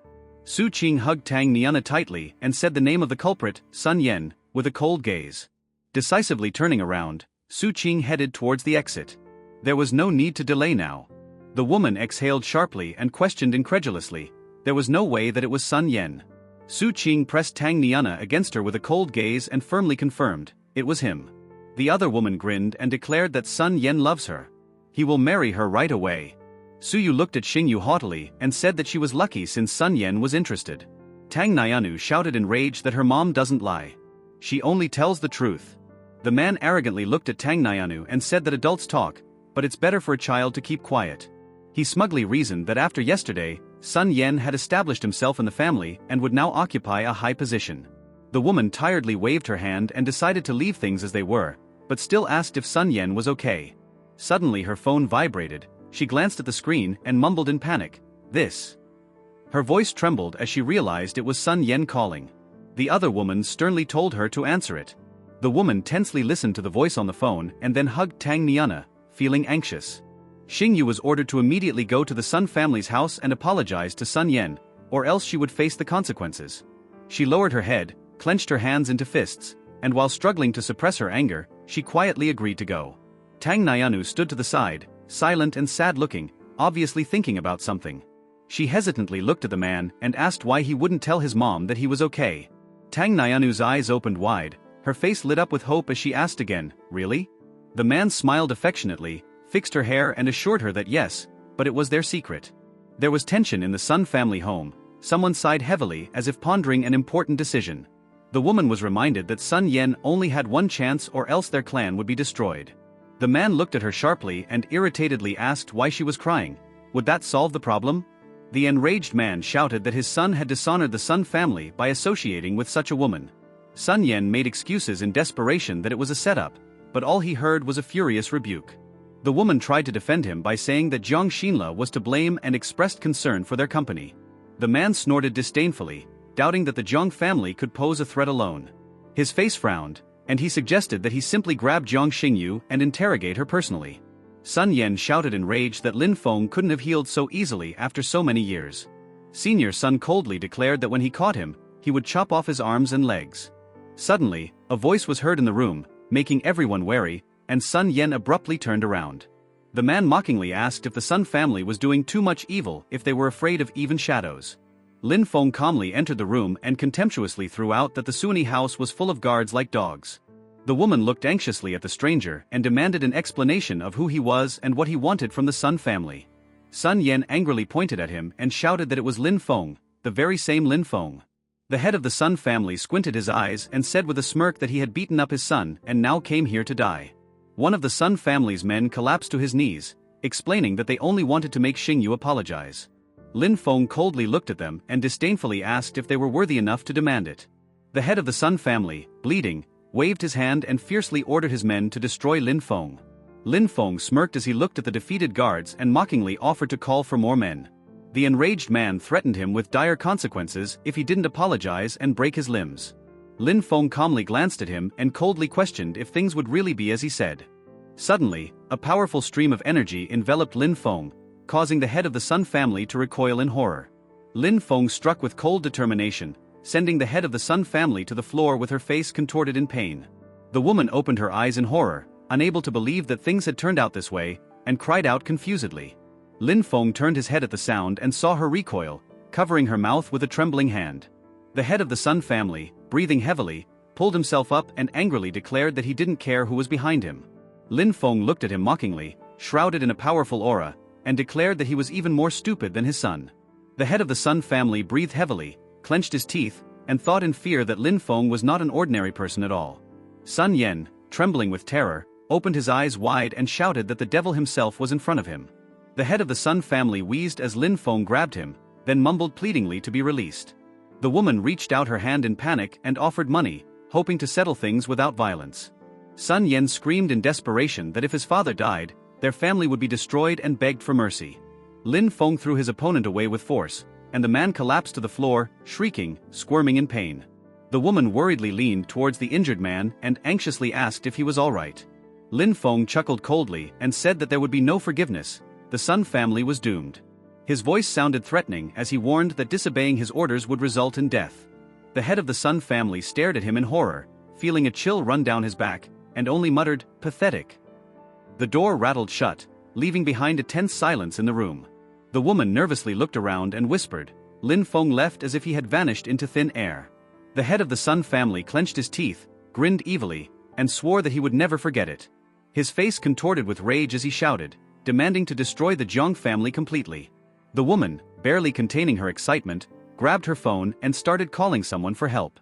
Su Qing hugged Tang Niana tightly and said the name of the culprit, Sun Yen, with a cold gaze. Decisively turning around, Su Qing headed towards the exit. There was no need to delay now. The woman exhaled sharply and questioned incredulously. There was no way that it was Sun Yen. Su Qing pressed Tang Niana against her with a cold gaze and firmly confirmed, it was him. The other woman grinned and declared that Sun Yen loves her. He will marry her right away. Su Yu looked at Xingyu haughtily and said that she was lucky since Sun Yen was interested. Tang Nianu shouted in rage that her mom doesn't lie. She only tells the truth. The man arrogantly looked at Tang Nianu and said that adults talk, but it's better for a child to keep quiet. He smugly reasoned that after yesterday, Sun Yen had established himself in the family and would now occupy a high position. The woman tiredly waved her hand and decided to leave things as they were, but still asked if Sun Yen was okay. Suddenly her phone vibrated. She glanced at the screen and mumbled in panic, "This." Her voice trembled as she realized it was Sun Yen calling. The other woman sternly told her to answer it. The woman tensely listened to the voice on the phone and then hugged Tang Niana, feeling anxious. Xingyu was ordered to immediately go to the Sun family's house and apologize to Sun Yen, or else she would face the consequences. She lowered her head, clenched her hands into fists, and while struggling to suppress her anger, she quietly agreed to go. Tang Nianu stood to the side, silent and sad-looking, obviously thinking about something. She hesitantly looked at the man and asked why he wouldn't tell his mom that he was okay. Tang Nianu's eyes opened wide, her face lit up with hope as she asked again, "Really?" The man smiled affectionately, fixed her hair and assured her that yes, but it was their secret. There was tension in the Sun family home. Someone sighed heavily as if pondering an important decision. The woman was reminded that Sun Yen only had one chance or else their clan would be destroyed. The man looked at her sharply and irritatedly asked why she was crying. Would that solve the problem? The enraged man shouted that his son had dishonored the Sun family by associating with such a woman. Sun Yen made excuses in desperation that it was a setup, but all he heard was a furious rebuke. The woman tried to defend him by saying that Jiang Xinla was to blame and expressed concern for their company. The man snorted disdainfully, doubting that the Jiang family could pose a threat alone. His face frowned, and he suggested that he simply grab Jiang Xingyu and interrogate her personally. Sun Yen shouted in rage that Lin Feng couldn't have healed so easily after so many years. Senior Sun coldly declared that when he caught him, he would chop off his arms and legs. Suddenly, a voice was heard in the room, making everyone wary, and Sun Yen abruptly turned around. The man mockingly asked if the Sun family was doing too much evil if they were afraid of even shadows. Lin Feng calmly entered the room and contemptuously threw out that the Suani house was full of guards like dogs. The woman looked anxiously at the stranger and demanded an explanation of who he was and what he wanted from the Sun family. Sun Yen angrily pointed at him and shouted that it was Lin Feng, the very same Lin Feng. The head of the Sun family squinted his eyes and said with a smirk that he had beaten up his son and now came here to die. One of the Sun family's men collapsed to his knees, explaining that they only wanted to make Xingyu apologize. Lin Feng coldly looked at them and disdainfully asked if they were worthy enough to demand it. The head of the Sun family, bleeding, waved his hand and fiercely ordered his men to destroy Lin Feng. Lin Feng smirked as he looked at the defeated guards and mockingly offered to call for more men. The enraged man threatened him with dire consequences if he didn't apologize and break his limbs. Lin Feng calmly glanced at him and coldly questioned if things would really be as he said. Suddenly, a powerful stream of energy enveloped Lin Feng, causing the head of the Sun family to recoil in horror. Lin Feng struck with cold determination, sending the head of the Sun family to the floor with her face contorted in pain. The woman opened her eyes in horror, unable to believe that things had turned out this way, and cried out confusedly. Lin Feng turned his head at the sound and saw her recoil, covering her mouth with a trembling hand. The head of the Sun family, breathing heavily, pulled himself up and angrily declared that he didn't care who was behind him. Lin Feng looked at him mockingly, shrouded in a powerful aura, and declared that he was even more stupid than his son. The head of the Sun family breathed heavily, clenched his teeth, and thought in fear that Lin Feng was not an ordinary person at all. Sun Yen, trembling with terror, opened his eyes wide and shouted that the devil himself was in front of him. The head of the Sun family wheezed as Lin Feng grabbed him, then mumbled pleadingly to be released. The woman reached out her hand in panic and offered money, hoping to settle things without violence. Sun Yen screamed in desperation that if his father died, their family would be destroyed and begged for mercy. Lin Feng threw his opponent away with force, and the man collapsed to the floor, shrieking, squirming in pain. The woman worriedly leaned towards the injured man and anxiously asked if he was all right. Lin Feng chuckled coldly and said that there would be no forgiveness. The Sun family was doomed. His voice sounded threatening as he warned that disobeying his orders would result in death. The head of the Sun family stared at him in horror, feeling a chill run down his back, and only muttered, "Pathetic." The door rattled shut, leaving behind a tense silence in the room. The woman nervously looked around and whispered. Lin Feng left as if he had vanished into thin air. The head of the Sun family clenched his teeth, grinned evilly, and swore that he would never forget it. His face contorted with rage as he shouted, demanding to destroy the Jiang family completely. The woman, barely containing her excitement, grabbed her phone and started calling someone for help.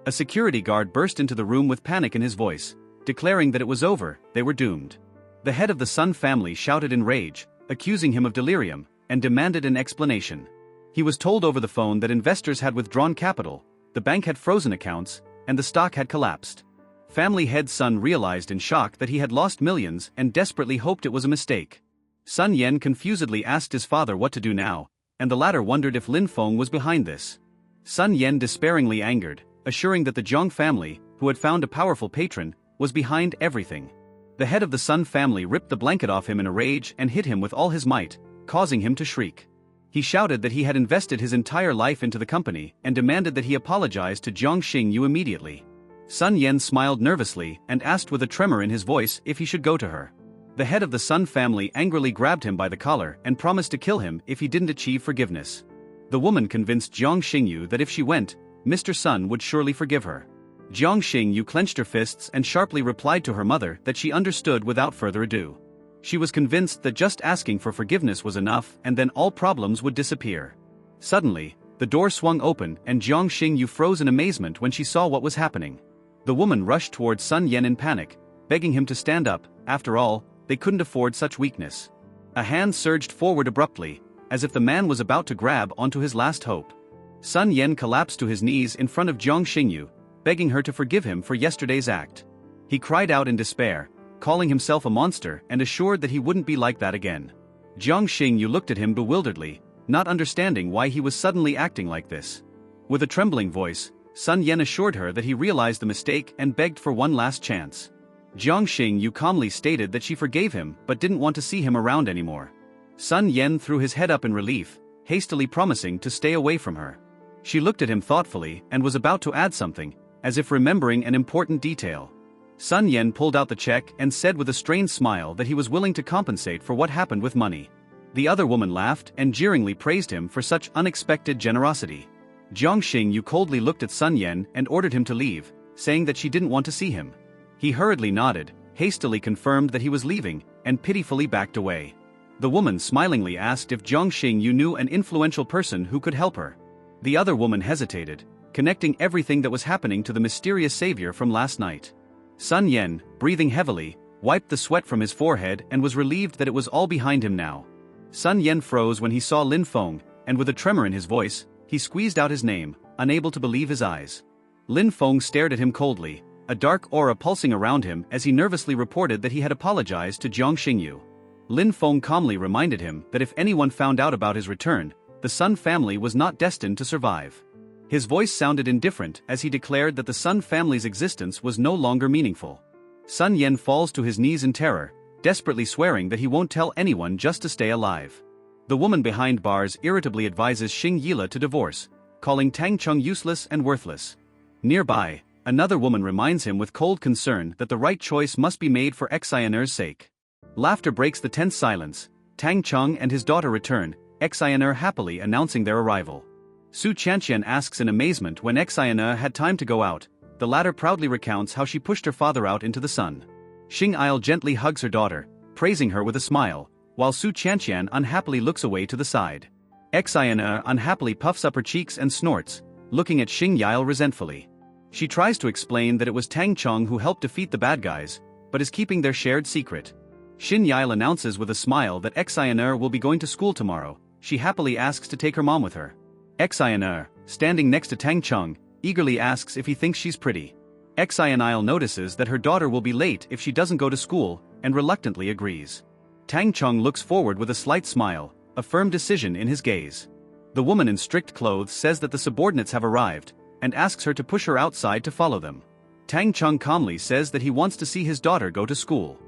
A security guard burst into the room with panic in his voice, declaring that it was over, they were doomed. The head of the Sun family shouted in rage, accusing him of delirium, and demanded an explanation. He was told over the phone that investors had withdrawn capital, the bank had frozen accounts, and the stock had collapsed. Family head Sun realized in shock that he had lost millions and desperately hoped it was a mistake. Sun Yen confusedly asked his father what to do now, and the latter wondered if Lin Feng was behind this. Sun Yen despairingly angered, assuring that the Jiang family, who had found a powerful patron, was behind everything. The head of the Sun family ripped the blanket off him in a rage and hit him with all his might, causing him to shriek. He shouted that he had invested his entire life into the company and demanded that he apologize to Jiang Xingyu immediately. Sun Yen smiled nervously and asked with a tremor in his voice if he should go to her. The head of the Sun family angrily grabbed him by the collar and promised to kill him if he didn't achieve forgiveness. The woman convinced Jiang Xingyu that if she went, Mr. Sun would surely forgive her. Jiang Xingyu clenched her fists and sharply replied to her mother that she understood without further ado. She was convinced that just asking for forgiveness was enough and then all problems would disappear. Suddenly, the door swung open and Jiang Xingyu froze in amazement when she saw what was happening. The woman rushed towards Sun Yen in panic, begging him to stand up. After all, they couldn't afford such weakness. A hand surged forward abruptly, as if the man was about to grab onto his last hope. Sun Yen collapsed to his knees in front of Jiang Xingyu, begging her to forgive him for yesterday's act. He cried out in despair, calling himself a monster and assured that he wouldn't be like that again. Jiang Xingyu looked at him bewilderedly, not understanding why he was suddenly acting like this. With a trembling voice, Sun Yen assured her that he realized the mistake and begged for one last chance. Jiang Xingyu calmly stated that she forgave him but didn't want to see him around anymore. Sun Yen threw his head up in relief, hastily promising to stay away from her. She looked at him thoughtfully and was about to add something, as if remembering an important detail. Sun Yen pulled out the check and said with a strained smile that he was willing to compensate for what happened with money. The other woman laughed and jeeringly praised him for such unexpected generosity. Jiang Xingyu coldly looked at Sun Yen and ordered him to leave, saying that she didn't want to see him. He hurriedly nodded, hastily confirmed that he was leaving, and pitifully backed away. The woman smilingly asked if Jiang Xingyu knew an influential person who could help her. The other woman hesitated, connecting everything that was happening to the mysterious savior from last night. Sun Yen, breathing heavily, wiped the sweat from his forehead and was relieved that it was all behind him now. Sun Yen froze when he saw Lin Feng, and with a tremor in his voice, he squeezed out his name, unable to believe his eyes. Lin Feng stared at him coldly, a dark aura pulsing around him as he nervously reported that he had apologized to Jiang Xingyu. Lin Feng calmly reminded him that if anyone found out about his return, the Sun family was not destined to survive. His voice sounded indifferent as he declared that the Sun family's existence was no longer meaningful. Sun Yen falls to his knees in terror, desperately swearing that he won't tell anyone just to stay alive. The woman behind bars irritably advises Xing Yila to divorce, calling Tang Chung useless and worthless. Nearby, another woman reminds him with cold concern that the right choice must be made for Xinr's sake. Laughter breaks the tense silence. Tang Chung and his daughter return, Xinr happily announcing their arrival. Su Chanqian asks in amazement when Xinr had time to go out. The latter proudly recounts how she pushed her father out into the sun. Xing Il gently hugs her daughter, praising her with a smile, while Su Chanqian unhappily looks away to the side. Xinr unhappily puffs up her cheeks and snorts, looking at Xing Il resentfully. She tries to explain that it was Tang Chung who helped defeat the bad guys, but is keeping their shared secret. Xin Yile announces with a smile that Xinr will be going to school tomorrow. She happily asks to take her mom with her. Xinr, standing next to Tang Chung, eagerly asks if he thinks she's pretty. Xinil notices that her daughter will be late if she doesn't go to school, and reluctantly agrees. Tang Chung looks forward with a slight smile, a firm decision in his gaze. The woman in strict clothes says that the subordinates have arrived, and asks her to push her outside to follow them. Tang Chung calmly says that he wants to see his daughter go to school.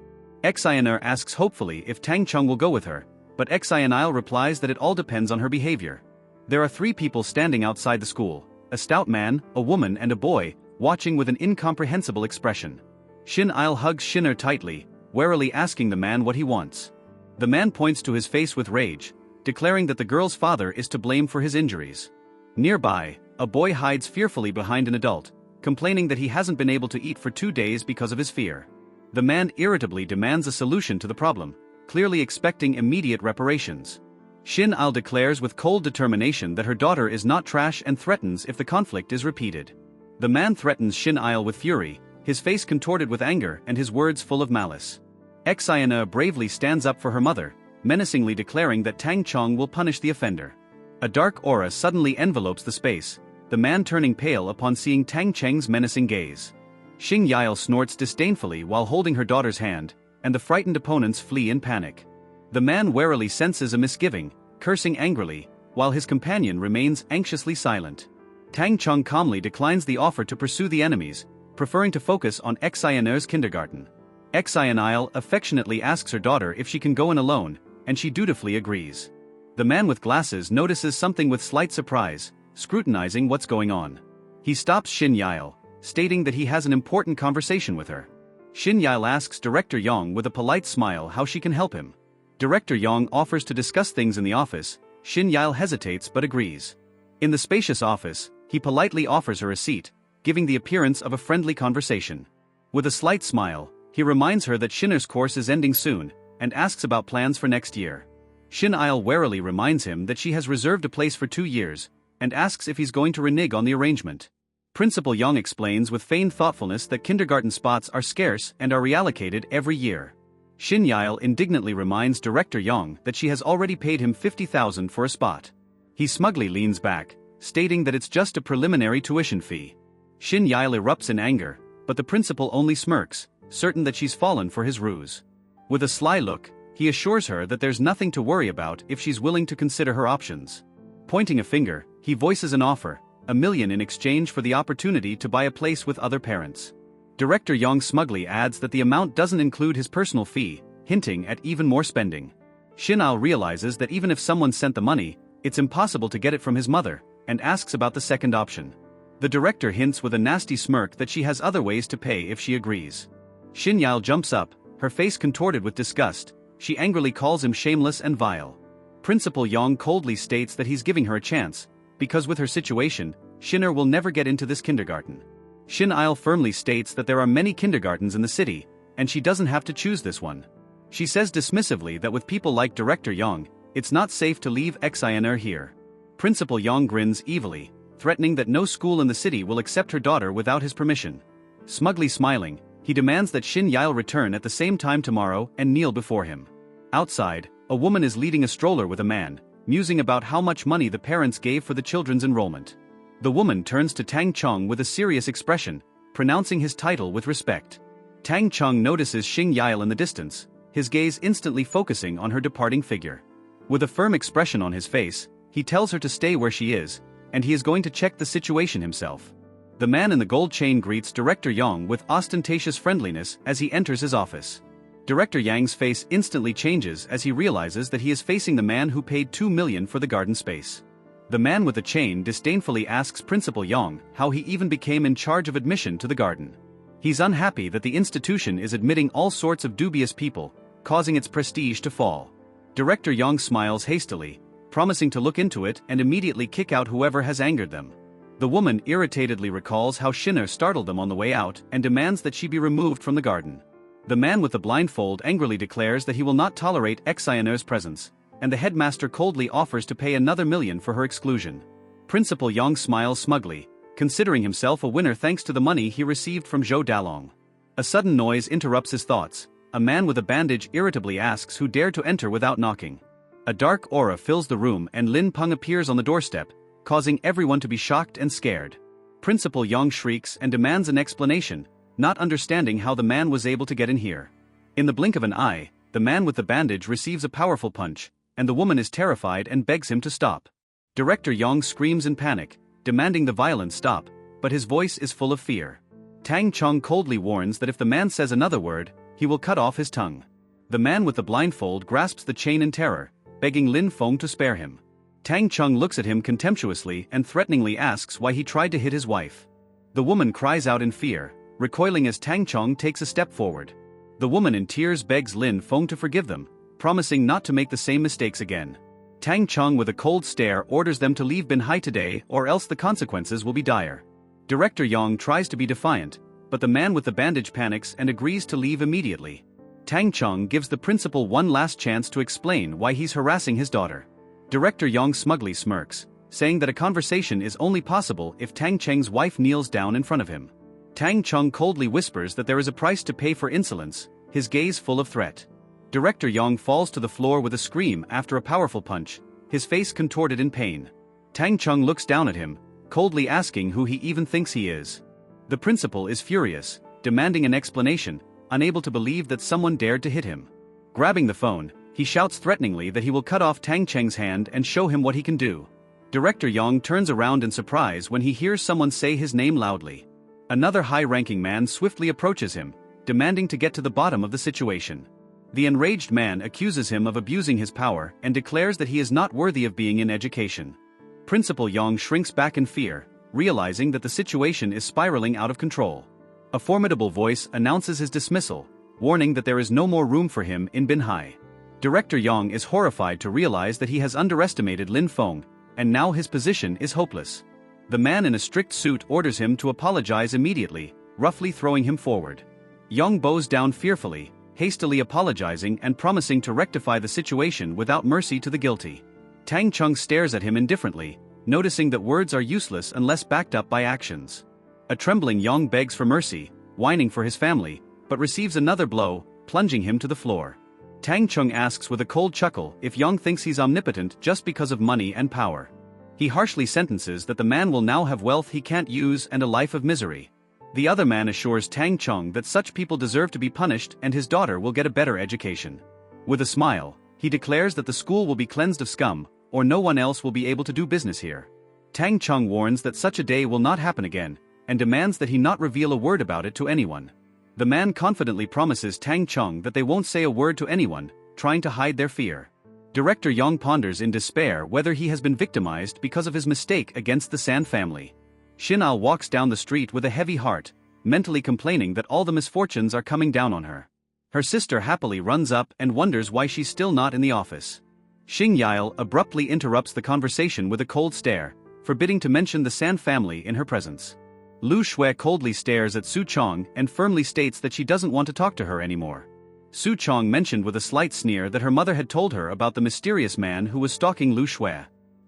Xinr asks hopefully if Tang Chung will go with her, but Xianil replies that it all depends on her behavior. There are 3 people standing outside the school, a stout man, a woman and a boy, watching with an incomprehensible expression. Xin-il hugs Shinner tightly, warily asking the man what he wants. The man points to his face with rage, declaring that the girl's father is to blame for his injuries. Nearby, a boy hides fearfully behind an adult, complaining that he hasn't been able to eat for 2 days because of his fear. The man irritably demands a solution to the problem, clearly expecting immediate reparations. Xin-il declares with cold determination that her daughter is not trash and threatens if the conflict is repeated. The man threatens Xin-il with fury, his face contorted with anger and his words full of malice. Xiana bravely stands up for her mother, menacingly declaring that Tang Chong will punish the offender. A dark aura suddenly envelopes the space, the man turning pale upon seeing Tang Cheng's menacing gaze. Xing Yile snorts disdainfully while holding her daughter's hand, and the frightened opponents flee in panic. The man warily senses a misgiving, cursing angrily, while his companion remains anxiously silent. Tang Chong calmly declines the offer to pursue the enemies, preferring to focus on Xianer's kindergarten. Xianil affectionately asks her daughter if she can go in alone, and she dutifully agrees. The man with glasses notices something with slight surprise, scrutinizing what's going on. He stops Xin Yile, stating that he has an important conversation with her. Xin Yile asks Director Yang with a polite smile how she can help him. Director Yang offers to discuss things in the office. Xin Yile hesitates but agrees. In the spacious office, he politely offers her a seat, giving the appearance of a friendly conversation. With a slight smile, he reminds her that Shinner's course is ending soon, and asks about plans for next year. Xin-il warily reminds him that she has reserved a place for 2 years, and asks if he's going to renege on the arrangement. Principal Yang explains with feigned thoughtfulness that kindergarten spots are scarce and are reallocated every year. Xin Yile indignantly reminds Director Yang that she has already paid him 50,000 for a spot. He smugly leans back, stating that it's just a preliminary tuition fee. Xin Yile erupts in anger, but the principal only smirks, certain that she's fallen for his ruse. With a sly look, he assures her that there's nothing to worry about if she's willing to consider her options. Pointing a finger, he voices an offer, 1 million in exchange for the opportunity to buy a place with other parents. Director Yang smugly adds that the amount doesn't include his personal fee, hinting at even more spending. Xin-il realizes that even if someone sent the money, it's impossible to get it from his mother, and asks about the second option. The director hints with a nasty smirk that she has other ways to pay if she agrees. Xin Yile jumps up, her face contorted with disgust. She angrily calls him shameless and vile. Principal Yang coldly states that he's giving her a chance, because with her situation, Shinner will never get into this kindergarten. Xin-il firmly states that there are many kindergartens in the city, and she doesn't have to choose this one. She says dismissively that with people like Director Yang, it's not safe to leave Xianer here. Principal Yang grins evilly, threatening that no school in the city will accept her daughter without his permission. Smugly smiling, he demands that Xin Yile return at the same time tomorrow and kneel before him. Outside, a woman is leading a stroller with a man, musing about how much money the parents gave for the children's enrollment. The woman turns to Tang Chong with a serious expression, pronouncing his title with respect. Tang Chong notices Xing Yile in the distance, his gaze instantly focusing on her departing figure. With a firm expression on his face, he tells her to stay where she is, and he is going to check the situation himself. The man in the gold chain greets Director Yang with ostentatious friendliness as he enters his office. Director Yang's face instantly changes as he realizes that he is facing the man who paid 2 million for the garden space. The man with the chain disdainfully asks Principal Yang how he even became in charge of admission to the garden. He's unhappy that the institution is admitting all sorts of dubious people, causing its prestige to fall. Director Yang smiles hastily, promising to look into it and immediately kick out whoever has angered them. The woman irritatedly recalls how Shinner startled them on the way out and demands that she be removed from the garden. The man with the blindfold angrily declares that he will not tolerate Xianer's presence, and the headmaster coldly offers to pay another 1 million for her exclusion. Principal Yang smiles smugly, considering himself a winner thanks to the money he received from Zhou Dalong. A sudden noise interrupts his thoughts. A man with a bandage irritably asks who dared to enter without knocking. A dark aura fills the room and Lin Peng appears on the doorstep, causing everyone to be shocked and scared. Principal Yang shrieks and demands an explanation, not understanding how the man was able to get in here. In the blink of an eye, the man with the bandage receives a powerful punch, and the woman is terrified and begs him to stop. Director Yang screams in panic, demanding the violence stop, but his voice is full of fear. Tang Chong coldly warns that if the man says another word, he will cut off his tongue. The man with the blindfold grasps the chain in terror, begging Lin Feng to spare him. Tang Chung looks at him contemptuously and threateningly asks why he tried to hit his wife. The woman cries out in fear, recoiling as Tang Chung takes a step forward. The woman in tears begs Lin Feng to forgive them, promising not to make the same mistakes again. Tang Chung with a cold stare orders them to leave Binhai today or else the consequences will be dire. Director Yang tries to be defiant, but the man with the bandage panics and agrees to leave immediately. Tang Chung gives the principal one last chance to explain why he's harassing his daughter. Director Yang smugly smirks, saying that a conversation is only possible if Tang Cheng's wife kneels down in front of him. Tang Chung coldly whispers that there is a price to pay for insolence, his gaze full of threat. Director Yang falls to the floor with a scream after a powerful punch, his face contorted in pain. Tang Chung looks down at him, coldly asking who he even thinks he is. The principal is furious, demanding an explanation, unable to believe that someone dared to hit him. Grabbing the phone, he shouts threateningly that he will cut off Tang Cheng's hand and show him what he can do. Director Yang turns around in surprise when he hears someone say his name loudly. Another high-ranking man swiftly approaches him, demanding to get to the bottom of the situation. The enraged man accuses him of abusing his power and declares that he is not worthy of being in education. Principal Yang shrinks back in fear, realizing that the situation is spiraling out of control. A formidable voice announces his dismissal, warning that there is no more room for him in Binhai. Director Yang is horrified to realize that he has underestimated Lin Feng, and now his position is hopeless. The man in a strict suit orders him to apologize immediately, roughly throwing him forward. Yang bows down fearfully, hastily apologizing and promising to rectify the situation without mercy to the guilty. Tang Chung stares at him indifferently, noticing that words are useless unless backed up by actions. A trembling Yang begs for mercy, whining for his family, but receives another blow, plunging him to the floor. Tang Chung asks with a cold chuckle if Yang thinks he's omnipotent just because of money and power. He harshly sentences that the man will now have wealth he can't use and a life of misery. The other man assures Tang Chung that such people deserve to be punished and his daughter will get a better education. With a smile, he declares that the school will be cleansed of scum, or no one else will be able to do business here. Tang Chung warns that such a day will not happen again, and demands that he not reveal a word about it to anyone. The man confidently promises Tang Chung that they won't say a word to anyone, trying to hide their fear. Director Yang ponders in despair whether he has been victimized because of his mistake against the San family. Shinao walks down the street with a heavy heart, mentally complaining that all the misfortunes are coming down on her. Her sister happily runs up and wonders why she's still not in the office. Xing Yael abruptly interrupts the conversation with a cold stare, forbidding to mention the San family in her presence. Lu Shui coldly stares at Su Chong and firmly states that she doesn't want to talk to her anymore. Su Chong mentioned with a slight sneer that her mother had told her about the mysterious man who was stalking Lu Shui.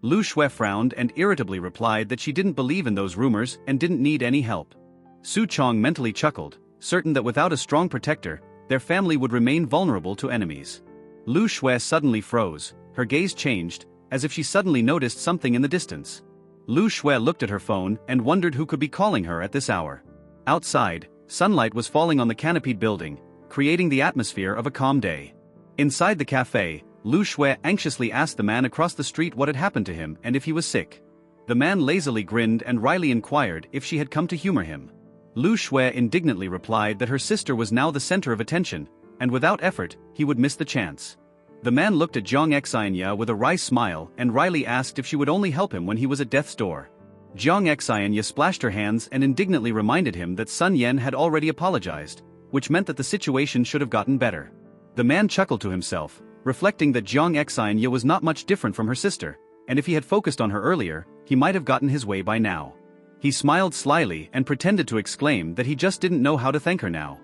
Lu Shui frowned and irritably replied that she didn't believe in those rumors and didn't need any help. Su Chong mentally chuckled, certain that without a strong protector, their family would remain vulnerable to enemies. Lu Shui suddenly froze, her gaze changed, as if she suddenly noticed something in the distance. Lu Shui looked at her phone and wondered who could be calling her at this hour. Outside, sunlight was falling on the canopied building, creating the atmosphere of a calm day. Inside the cafe, Lu Shui anxiously asked the man across the street what had happened to him and if he was sick. The man lazily grinned and wryly inquired if she had come to humor him. Lu Shui indignantly replied that her sister was now the center of attention, and without effort, he would miss the chance. The man looked at Jiang Xianya with a wry smile and wryly asked if she would only help him when he was at death's door. Jiang Xianya splashed her hands and indignantly reminded him that Sun Yen had already apologized, which meant that the situation should have gotten better. The man chuckled to himself, reflecting that Jiang Xianya was not much different from her sister, and if he had focused on her earlier, he might have gotten his way by now. He smiled slyly and pretended to exclaim that he just didn't know how to thank her now.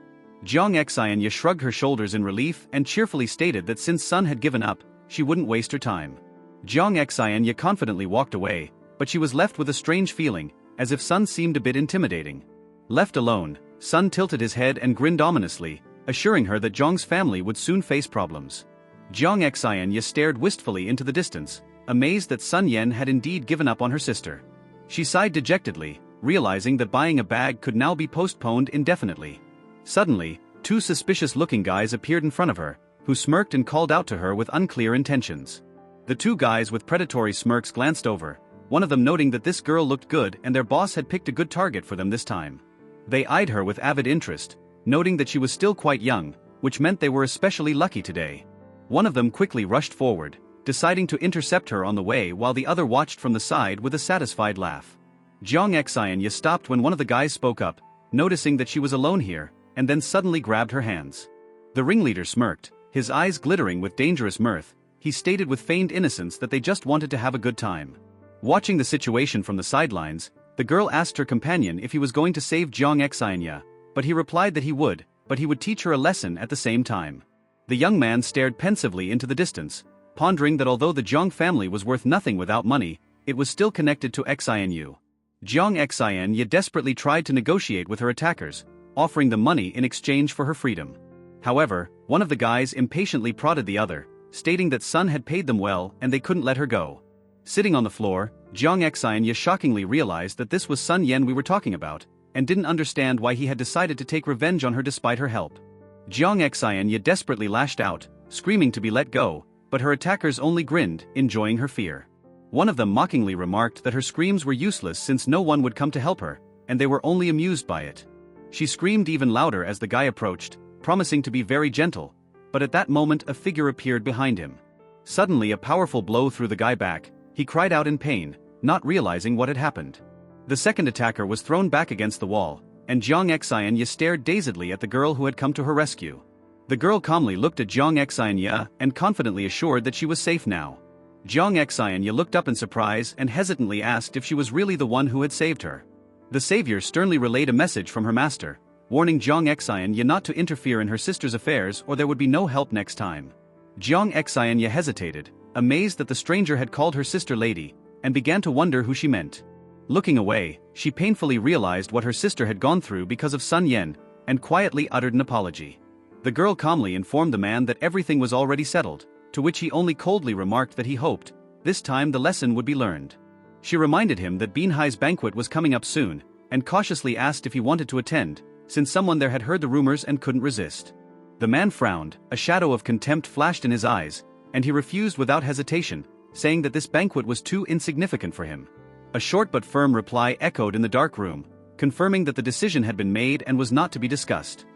Jiang Xianya shrugged her shoulders in relief and cheerfully stated that since Sun had given up, she wouldn't waste her time. Jiang Xianya confidently walked away, but she was left with a strange feeling, as if Sun seemed a bit intimidating. Left alone, Sun tilted his head and grinned ominously, assuring her that Jiang's family would soon face problems. Jiang Xianya stared wistfully into the distance, amazed that Sun Yen had indeed given up on her sister. She sighed dejectedly, realizing that buying a bag could now be postponed indefinitely. Suddenly, two suspicious-looking guys appeared in front of her, who smirked and called out to her with unclear intentions. The two guys with predatory smirks glanced over, one of them noting that this girl looked good and their boss had picked a good target for them this time. They eyed her with avid interest, noting that she was still quite young, which meant they were especially lucky today. One of them quickly rushed forward, deciding to intercept her on the way while the other watched from the side with a satisfied laugh. Jong Xianya stopped when one of the guys spoke up, noticing that she was alone here, and then suddenly grabbed her hands. The ringleader smirked, his eyes glittering with dangerous mirth. He stated with feigned innocence that they just wanted to have a good time. Watching the situation from the sidelines, the girl asked her companion if he was going to save Jong Xianya, but he replied that he would, but he would teach her a lesson at the same time. The young man stared pensively into the distance, pondering that although the Jong family was worth nothing without money, it was still connected to Xianyu. Jong Xianya desperately tried to negotiate with her attackers, offering them money in exchange for her freedom. However, one of the guys impatiently prodded the other, stating that Sun had paid them well and they couldn't let her go. Sitting on the floor, Jong Xianya shockingly realized that this was Sun Yen we were talking about, and didn't understand why he had decided to take revenge on her despite her help. Jong Xianya desperately lashed out, screaming to be let go, but her attackers only grinned, enjoying her fear. One of them mockingly remarked that her screams were useless since no one would come to help her, and they were only amused by it. She screamed even louder as the guy approached, promising to be very gentle, but at that moment a figure appeared behind him. Suddenly a powerful blow threw the guy back. He cried out in pain, not realizing what had happened. The second attacker was thrown back against the wall, and Jong Xianya stared dazedly at the girl who had come to her rescue. The girl calmly looked at Jong Xianya and confidently assured that she was safe now. Jong Xianya looked up in surprise and hesitantly asked if she was really the one who had saved her. The savior sternly relayed a message from her master, warning Jong Xianya not to interfere in her sister's affairs or there would be no help next time. Jong Xianya hesitated, amazed that the stranger had called her sister lady, and began to wonder who she meant. Looking away, she painfully realized what her sister had gone through because of Sun Yen, and quietly uttered an apology. The girl calmly informed the man that everything was already settled, to which he only coldly remarked that he hoped, this time the lesson would be learned. She reminded him that Binhai's banquet was coming up soon, and cautiously asked if he wanted to attend, since someone there had heard the rumors and couldn't resist. The man frowned, a shadow of contempt flashed in his eyes, and he refused without hesitation, saying that this banquet was too insignificant for him. A short but firm reply echoed in the dark room, confirming that the decision had been made and was not to be discussed.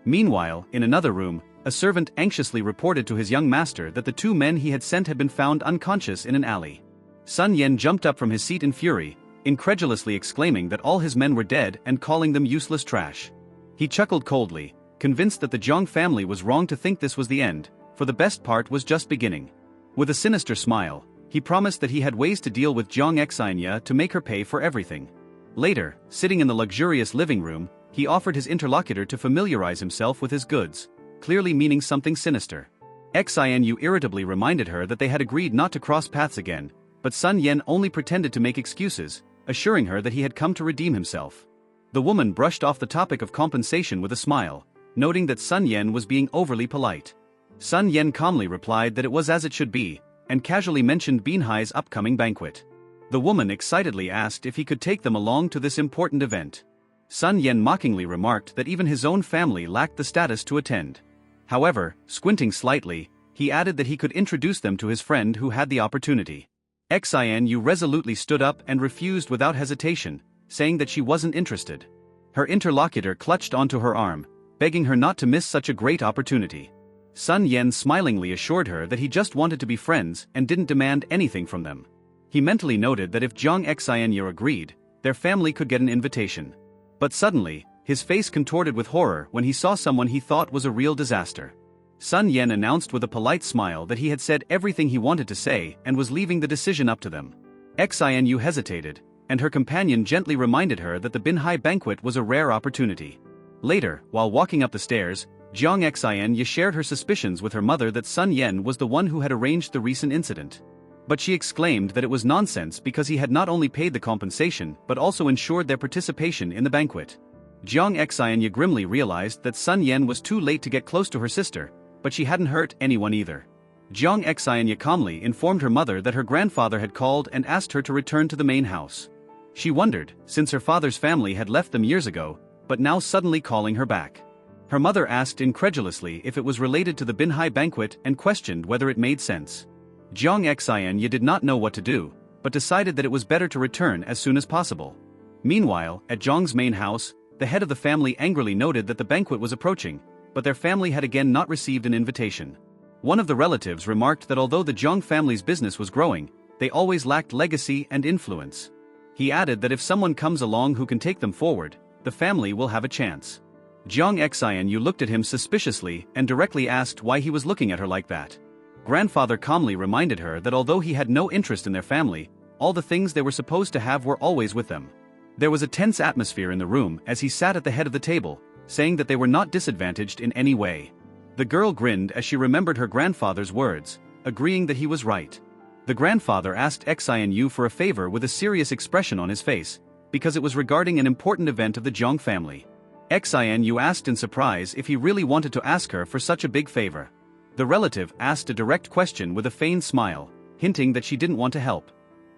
Meanwhile, in another room, a servant anxiously reported to his young master that the two men he had sent had been found unconscious in an alley. Sun Yen jumped up from his seat in fury, incredulously exclaiming that all his men were dead and calling them useless trash. He chuckled coldly, convinced that the Jong family was wrong to think this was the end, for the best part was just beginning. With a sinister smile, he promised that he had ways to deal with Jong Xianya to make her pay for everything. Later, sitting in the luxurious living room, he offered his interlocutor to familiarize himself with his goods, clearly meaning something sinister. Xianu irritably reminded her that they had agreed not to cross paths again, but Sun Yen only pretended to make excuses, assuring her that he had come to redeem himself. The woman brushed off the topic of compensation with a smile, noting that Sun Yen was being overly polite. Sun Yen calmly replied that it was as it should be, and casually mentioned Binhai's upcoming banquet. The woman excitedly asked if he could take them along to this important event. Sun Yen mockingly remarked that even his own family lacked the status to attend. However, squinting slightly, he added that he could introduce them to his friend who had the opportunity. Xianu resolutely stood up and refused without hesitation, saying that she wasn't interested. Her interlocutor clutched onto her arm, begging her not to miss such a great opportunity. Sun Yen smilingly assured her that he just wanted to be friends and didn't demand anything from them. He mentally noted that if Jong Xianya agreed, their family could get an invitation. But suddenly, his face contorted with horror when he saw someone he thought was a real disaster. Sun Yen announced with a polite smile that he had said everything he wanted to say and was leaving the decision up to them. Xianu hesitated, and her companion gently reminded her that the Binhai banquet was a rare opportunity. Later, while walking up the stairs, Jong Xianya shared her suspicions with her mother that Sun Yen was the one who had arranged the recent incident. But she exclaimed that it was nonsense because he had not only paid the compensation but also ensured their participation in the banquet. Jong Xianya grimly realized that Sun Yen was too late to get close to her sister, but she hadn't hurt anyone either. Jong Xianya calmly informed her mother that her grandfather had called and asked her to return to the main house. She wondered, since her father's family had left them years ago, but now suddenly calling her back. Her mother asked incredulously if it was related to the Binhai banquet and questioned whether it made sense. Jong Xianya did not know what to do, but decided that it was better to return as soon as possible. Meanwhile, at Jong's main house, the head of the family angrily noted that the banquet was approaching, but their family had again not received an invitation. One of the relatives remarked that although the Jiang family's business was growing, they always lacked legacy and influence. He added that if someone comes along who can take them forward, the family will have a chance. Jiang Xianyu looked at him suspiciously and directly asked why he was looking at her like that. Grandfather calmly reminded her that although he had no interest in their family, all the things they were supposed to have were always with them. There was a tense atmosphere in the room as he sat at the head of the table, saying that they were not disadvantaged in any way. The girl grinned as she remembered her grandfather's words, agreeing that he was right. The grandfather asked Xianyu for a favor with a serious expression on his face, because it was regarding an important event of the Jiang family. Xianyu asked in surprise if he really wanted to ask her for such a big favor. The relative asked a direct question with a feigned smile, hinting that she didn't want to help.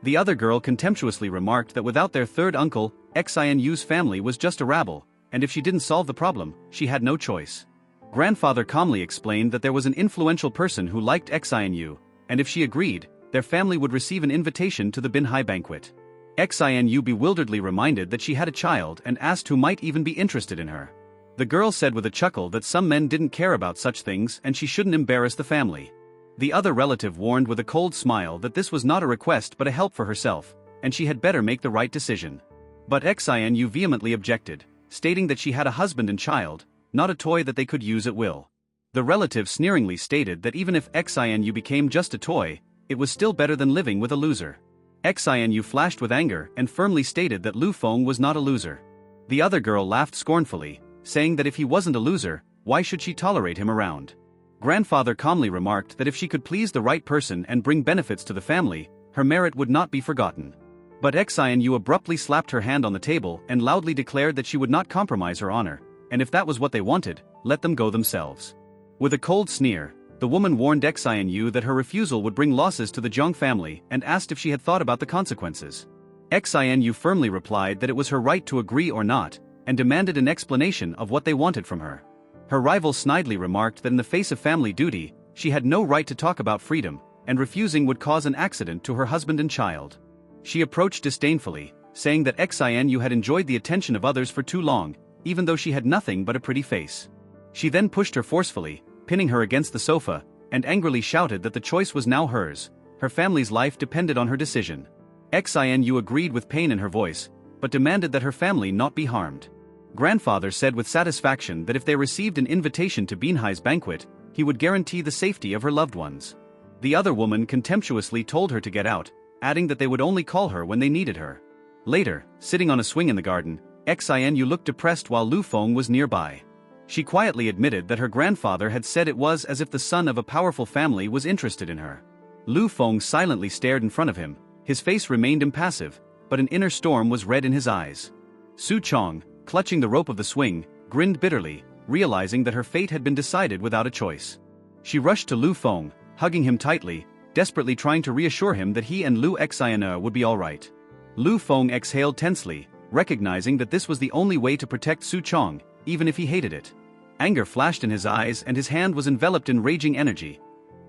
The other girl contemptuously remarked that without their third uncle, Xianyu's family was just a rabble, and if she didn't solve the problem, she had no choice. Grandfather calmly explained that there was an influential person who liked Xianyu, and if she agreed, their family would receive an invitation to the Binhai banquet. Xianyu bewilderedly reminded that she had a child and asked who might even be interested in her. The girl said with a chuckle that some men didn't care about such things and she shouldn't embarrass the family. The other relative warned with a cold smile that this was not a request but a help for herself, and she had better make the right decision. But Xianyu vehemently objected, stating that she had a husband and child, not a toy that they could use at will. The relative sneeringly stated that even if Xianyu became just a toy, it was still better than living with a loser. Xianyu flashed with anger and firmly stated that Lu Feng was not a loser. The other girl laughed scornfully, saying that if he wasn't a loser, why should she tolerate him around? Grandfather calmly remarked that if she could please the right person and bring benefits to the family, her merit would not be forgotten. But Xianyu abruptly slapped her hand on the table and loudly declared that she would not compromise her honor, and if that was what they wanted, let them go themselves. With a cold sneer, the woman warned Xianyu that her refusal would bring losses to the Jiang family and asked if she had thought about the consequences. Xianyu firmly replied that it was her right to agree or not, and demanded an explanation of what they wanted from her. Her rival snidely remarked that in the face of family duty, she had no right to talk about freedom, and refusing would cause an accident to her husband and child. She approached disdainfully, saying that Xianyu had enjoyed the attention of others for too long, even though she had nothing but a pretty face. She then pushed her forcefully, pinning her against the sofa, and angrily shouted that the choice was now hers, her family's life depended on her decision. Xianyu agreed with pain in her voice, but demanded that her family not be harmed. Grandfather said with satisfaction that if they received an invitation to Binhai's banquet, he would guarantee the safety of her loved ones. The other woman contemptuously told her to get out, adding that they would only call her when they needed her. Later, sitting on a swing in the garden, Xianyu looked depressed while Lu Feng was nearby. She quietly admitted that her grandfather had said it was as if the son of a powerful family was interested in her. Lu Feng silently stared in front of him, his face remained impassive, but an inner storm was red in his eyes. Su Chong, clutching the rope of the swing, grinned bitterly, realizing that her fate had been decided without a choice. She rushed to Lu Feng, hugging him tightly, desperately trying to reassure him that he and Lu Xianyu would be alright. Lu Feng exhaled tensely, recognizing that this was the only way to protect Su Chong, even if he hated it. Anger flashed in his eyes and his hand was enveloped in raging energy.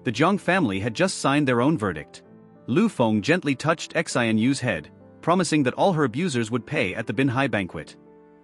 The Jiang family had just signed their own verdict. Lu Feng gently touched Xianyu's head, promising that all her abusers would pay at the Binhai banquet.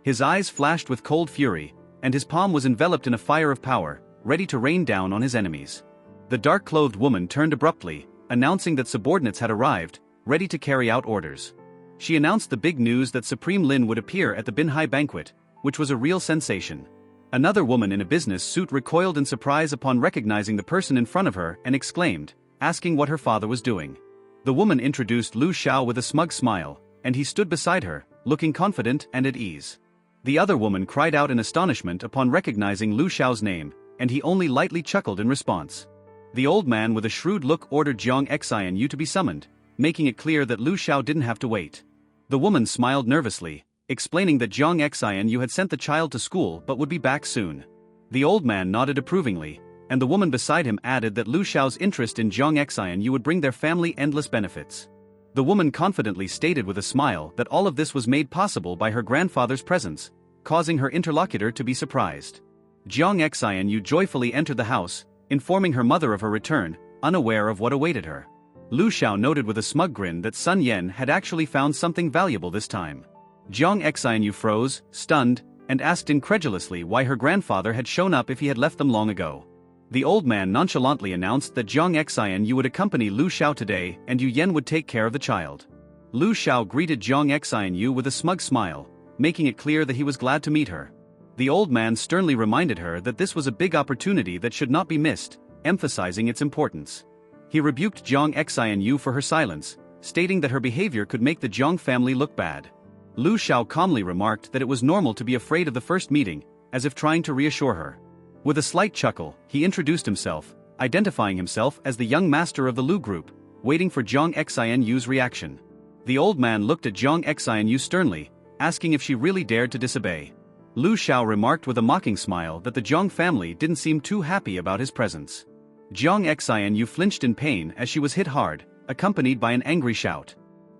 His eyes flashed with cold fury, and his palm was enveloped in a fire of power, ready to rain down on his enemies. The dark-clothed woman turned abruptly, announcing that subordinates had arrived, ready to carry out orders. She announced the big news that Supreme Lin would appear at the Binhai banquet, which was a real sensation. Another woman in a business suit recoiled in surprise upon recognizing the person in front of her and exclaimed, asking what her father was doing. The woman introduced Lu Xiao with a smug smile, and he stood beside her, looking confident and at ease. The other woman cried out in astonishment upon recognizing Lu Xiao's name, and he only lightly chuckled in response. The old man with a shrewd look ordered Jiang Xianyu to be summoned, making it clear that Lu Xiao didn't have to wait. The woman smiled nervously, explaining that Jiang Xianyu had sent the child to school but would be back soon. The old man nodded approvingly, and the woman beside him added that Lu Xiao's interest in Jiang Xianyu would bring their family endless benefits. The woman confidently stated with a smile that all of this was made possible by her grandfather's presence, causing her interlocutor to be surprised. Jiang Xianyu joyfully entered the house, informing her mother of her return, unaware of what awaited her. Lu Xiao noted with a smug grin that Sun Yen had actually found something valuable this time. Jiang Xianyu froze, stunned, and asked incredulously why her grandfather had shown up if he had left them long ago. The old man nonchalantly announced that Jiang Xianyu would accompany Lu Xiao today and Yu Yen would take care of the child. Lu Xiao greeted Jiang Xianyu with a smug smile, making it clear that he was glad to meet her. The old man sternly reminded her that this was a big opportunity that should not be missed, emphasizing its importance. He rebuked Jiang Xianyu for her silence, stating that her behavior could make the Jiang family look bad. Lu Xiao calmly remarked that it was normal to be afraid of the first meeting, as if trying to reassure her. With a slight chuckle, he introduced himself, identifying himself as the young master of the Lu group, waiting for Jiang Xianyu's reaction. The old man looked at Jiang Xianyu sternly, asking if she really dared to disobey. Lu Xiao remarked with a mocking smile that the Jiang family didn't seem too happy about his presence. Jiang Xianyu flinched in pain as she was hit hard, accompanied by an angry shout.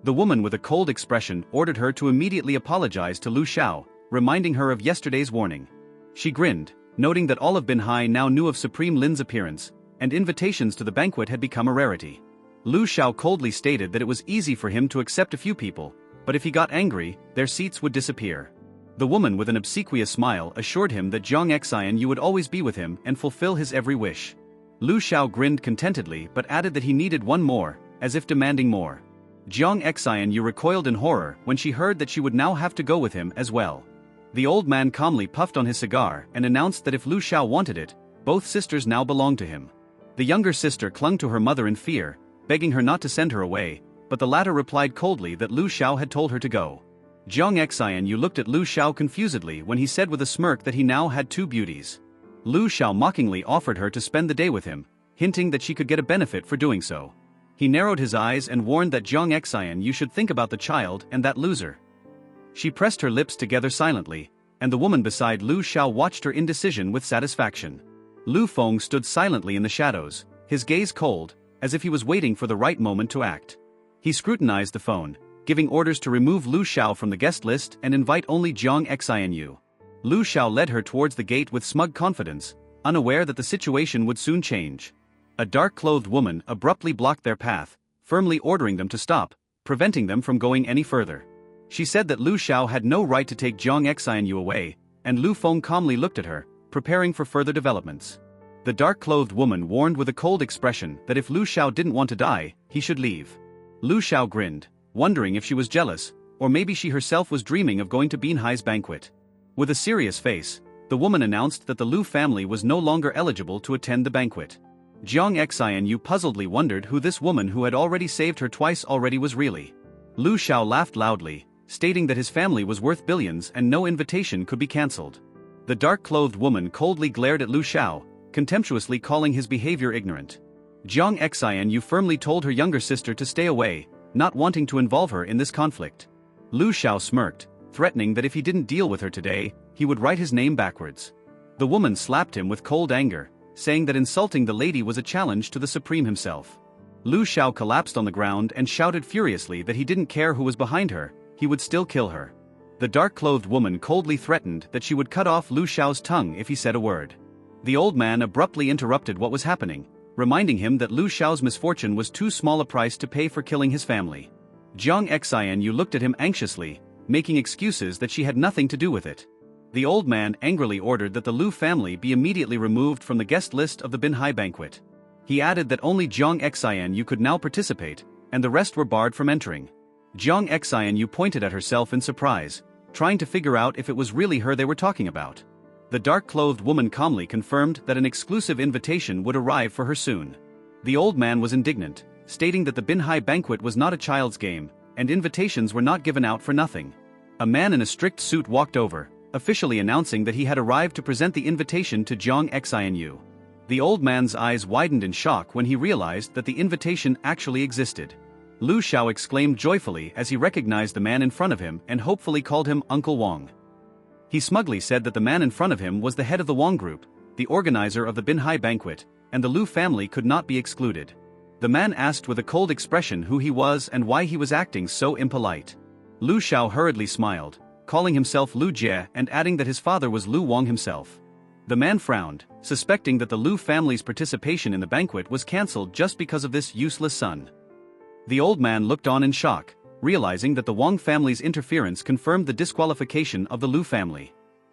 The woman with a cold expression ordered her to immediately apologize to Lu Xiao, reminding her of yesterday's warning. She grinned, noting that all of Binhai now knew of Supreme Lin's appearance, and invitations to the banquet had become a rarity. Lu Xiao coldly stated that it was easy for him to accept a few people, but if he got angry, their seats would disappear. The woman with an obsequious smile assured him that Jiang Xianyu would always be with him and fulfill his every wish. Lu Xiao grinned contentedly but added that he needed one more, as if demanding more. Jiang Xianyu recoiled in horror when she heard that she would now have to go with him as well. The old man calmly puffed on his cigar and announced that if Lu Xiao wanted it, both sisters now belonged to him. The younger sister clung to her mother in fear, begging her not to send her away, but the latter replied coldly that Lu Xiao had told her to go. Jiang Xianyu looked at Lu Xiao confusedly when he said with a smirk that he now had two beauties. Lu Xiao mockingly offered her to spend the day with him, hinting that she could get a benefit for doing so. He narrowed his eyes and warned that Jiang Xianyu should think about the child and that loser. She pressed her lips together silently, and the woman beside Lu Xiao watched her indecision with satisfaction. Lu Feng stood silently in the shadows, his gaze cold, as if he was waiting for the right moment to act. He scrutinized the phone, giving orders to remove Lu Xiao from the guest list and invite only Jiang Xianyu. Lu Xiao led her towards the gate with smug confidence, unaware that the situation would soon change. A dark-clothed woman abruptly blocked their path, firmly ordering them to stop, preventing them from going any further. She said that Lu Xiao had no right to take Jiang Xianyu away, and Lu Feng calmly looked at her, preparing for further developments. The dark-clothed woman warned with a cold expression that if Lu Xiao didn't want to die, he should leave. Lu Xiao grinned, wondering if she was jealous, or maybe she herself was dreaming of going to Binhai's banquet. With a serious face, the woman announced that the Lu family was no longer eligible to attend the banquet. Jiang Xianyu puzzledly wondered who this woman who had already saved her twice already was really. Lu Xiao laughed loudly, stating that his family was worth billions and no invitation could be cancelled. The dark-clothed woman coldly glared at Lu Xiao, contemptuously calling his behavior ignorant. Jiang Xianyu firmly told her younger sister to stay away, not wanting to involve her in this conflict. Lu Xiao smirked, threatening that if he didn't deal with her today, he would write his name backwards. The woman slapped him with cold anger, saying that insulting the lady was a challenge to the Supreme himself. Lu Xiao collapsed on the ground and shouted furiously that he didn't care who was behind her, he would still kill her. The dark-clothed woman coldly threatened that she would cut off Lu Xiao's tongue if he said a word. The old man abruptly interrupted what was happening, reminding him that Lu Xiao's misfortune was too small a price to pay for killing his family. Jiang Xianyu looked at him anxiously, making excuses that she had nothing to do with it. The old man angrily ordered that the Lu family be immediately removed from the guest list of the Binhai banquet. He added that only Jiang Xianyu could now participate, and the rest were barred from entering. Jiang Xianyu pointed at herself in surprise, trying to figure out if it was really her they were talking about. The dark-clothed woman calmly confirmed that an exclusive invitation would arrive for her soon. The old man was indignant, stating that the Binhai banquet was not a child's game, and invitations were not given out for nothing. A man in a strict suit walked over, officially announcing that he had arrived to present the invitation to Jiang Xianyu. The old man's eyes widened in shock when he realized that the invitation actually existed. Lu Xiao exclaimed joyfully as he recognized the man in front of him and hopefully called him Uncle Wang. He smugly said that the man in front of him was the head of the Wang group, the organizer of the Binhai banquet, and the Lu family could not be excluded. The man asked with a cold expression who he was and why he was acting so impolite. Lu Xiao hurriedly smiled, calling himself Lu Jie and adding that his father was Lu Wang himself. The man frowned, suspecting that the Lu family's participation in the banquet was cancelled just because of this useless son. The old man looked on in shock, realizing that the Wang family's interference confirmed the disqualification of the Lu family.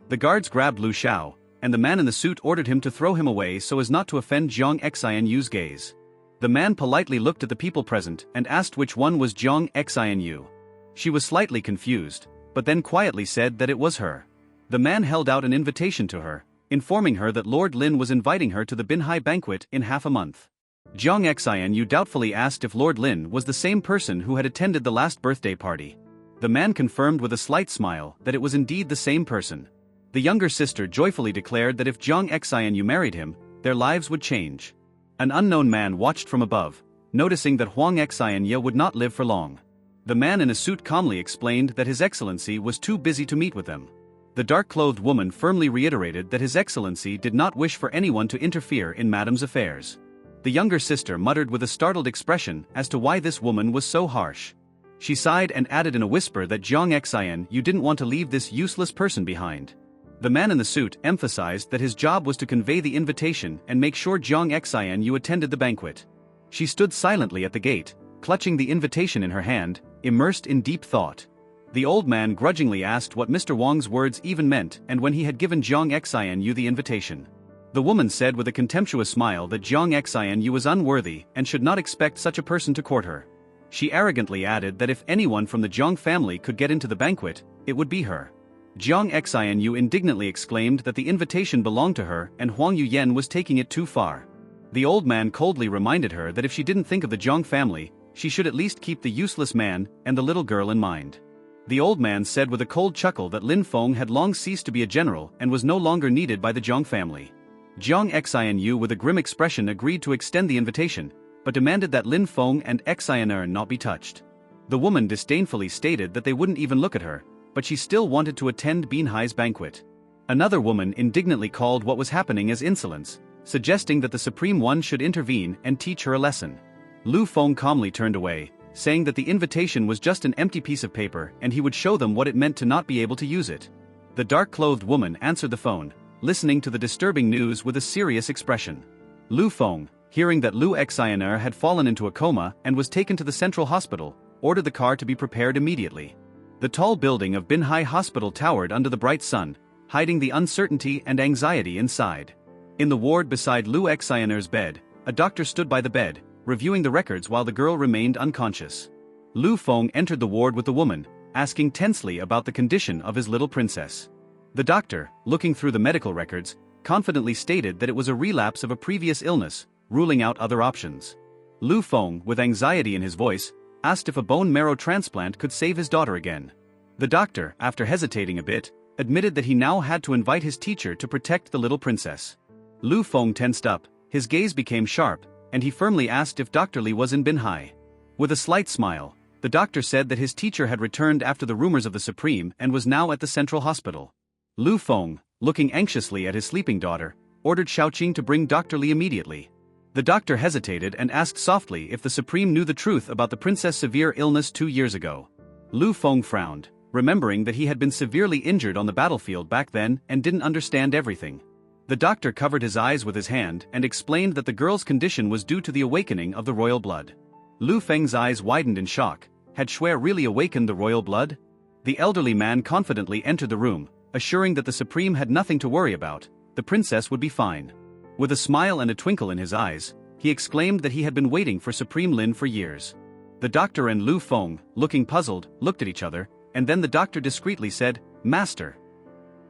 The guards grabbed Lu Xiao, and the man in the suit ordered him to throw him away so as not to offend Jiang Xianyu's gaze. The man politely looked at the people present and asked which one was Jiang Xianyu. She was slightly confused, but then quietly said that it was her. The man held out an invitation to her, informing her that Lord Lin was inviting her to the Binhai banquet in half a month. Jiang Xianyu doubtfully asked if Lord Lin was the same person who had attended the last birthday party. The man confirmed with a slight smile that it was indeed the same person. The younger sister joyfully declared that if Jiang Xianyu married him, their lives would change. An unknown man watched from above, noticing that Huang Xianyu would not live for long. The man in a suit calmly explained that His Excellency was too busy to meet with them. The dark-clothed woman firmly reiterated that His Excellency did not wish for anyone to interfere in Madame's affairs. The younger sister muttered with a startled expression as to why this woman was so harsh. She sighed and added in a whisper that Jiang Xianyu didn't want to leave this useless person behind. The man in the suit emphasized that his job was to convey the invitation and make sure Jiang Xianyu attended the banquet. She stood silently at the gate, clutching the invitation in her hand, immersed in deep thought. The old man grudgingly asked what Mr. Wang's words even meant and when he had given Jiang Xianyu the invitation. The woman said with a contemptuous smile that Jiang Xianyu was unworthy and should not expect such a person to court her. She arrogantly added that if anyone from the Jiang family could get into the banquet, it would be her. Jiang Xianyu indignantly exclaimed that the invitation belonged to her and Huang Yuyen was taking it too far. The old man coldly reminded her that if she didn't think of the Jiang family, she should at least keep the useless man and the little girl in mind. The old man said with a cold chuckle that Lin Feng had long ceased to be a general and was no longer needed by the Jiang family. Jiang Xianyu with a grim expression agreed to extend the invitation, but demanded that Lin Feng and Xian'er not be touched. The woman disdainfully stated that they wouldn't even look at her, but she still wanted to attend Binhai's banquet. Another woman indignantly called what was happening as insolence, suggesting that the Supreme One should intervene and teach her a lesson. Lu Feng calmly turned away, saying that the invitation was just an empty piece of paper and he would show them what it meant to not be able to use it. The dark-clothed woman answered the phone, listening to the disturbing news with a serious expression. Lu Feng, hearing that Lu Xian'er had fallen into a coma and was taken to the central hospital, ordered the car to be prepared immediately. The tall building of Binhai Hospital towered under the bright sun, hiding the uncertainty and anxiety inside. In the ward beside Lu Xian'er's bed, a doctor stood by the bed, reviewing the records while the girl remained unconscious. Lu Feng entered the ward with the woman, asking tensely about the condition of his little princess. The doctor, looking through the medical records, confidently stated that it was a relapse of a previous illness, ruling out other options. Lu Feng, with anxiety in his voice, asked if a bone marrow transplant could save his daughter again. The doctor, after hesitating a bit, admitted that he now had to invite his teacher to protect the little princess. Lu Feng tensed up, his gaze became sharp, and he firmly asked if Dr. Li was in Binhai. With a slight smile, the doctor said that his teacher had returned after the rumors of the Supreme and was now at the central hospital. Lu Feng, looking anxiously at his sleeping daughter, ordered Xiaoqing to bring Dr. Li immediately. The doctor hesitated and asked softly if the Supreme knew the truth about the princess' severe illness 2 years ago. Lu Feng frowned, remembering that he had been severely injured on the battlefield back then and didn't understand everything. The doctor covered his eyes with his hand and explained that the girl's condition was due to the awakening of the royal blood. Lu Feng's eyes widened in shock. Had Shui really awakened the royal blood? The elderly man confidently entered the room, assuring that the Supreme had nothing to worry about, the princess would be fine. With a smile and a twinkle in his eyes, he exclaimed that he had been waiting for Supreme Lin for years. The doctor and Lu Feng, looking puzzled, looked at each other, and then the doctor discreetly said, "Master."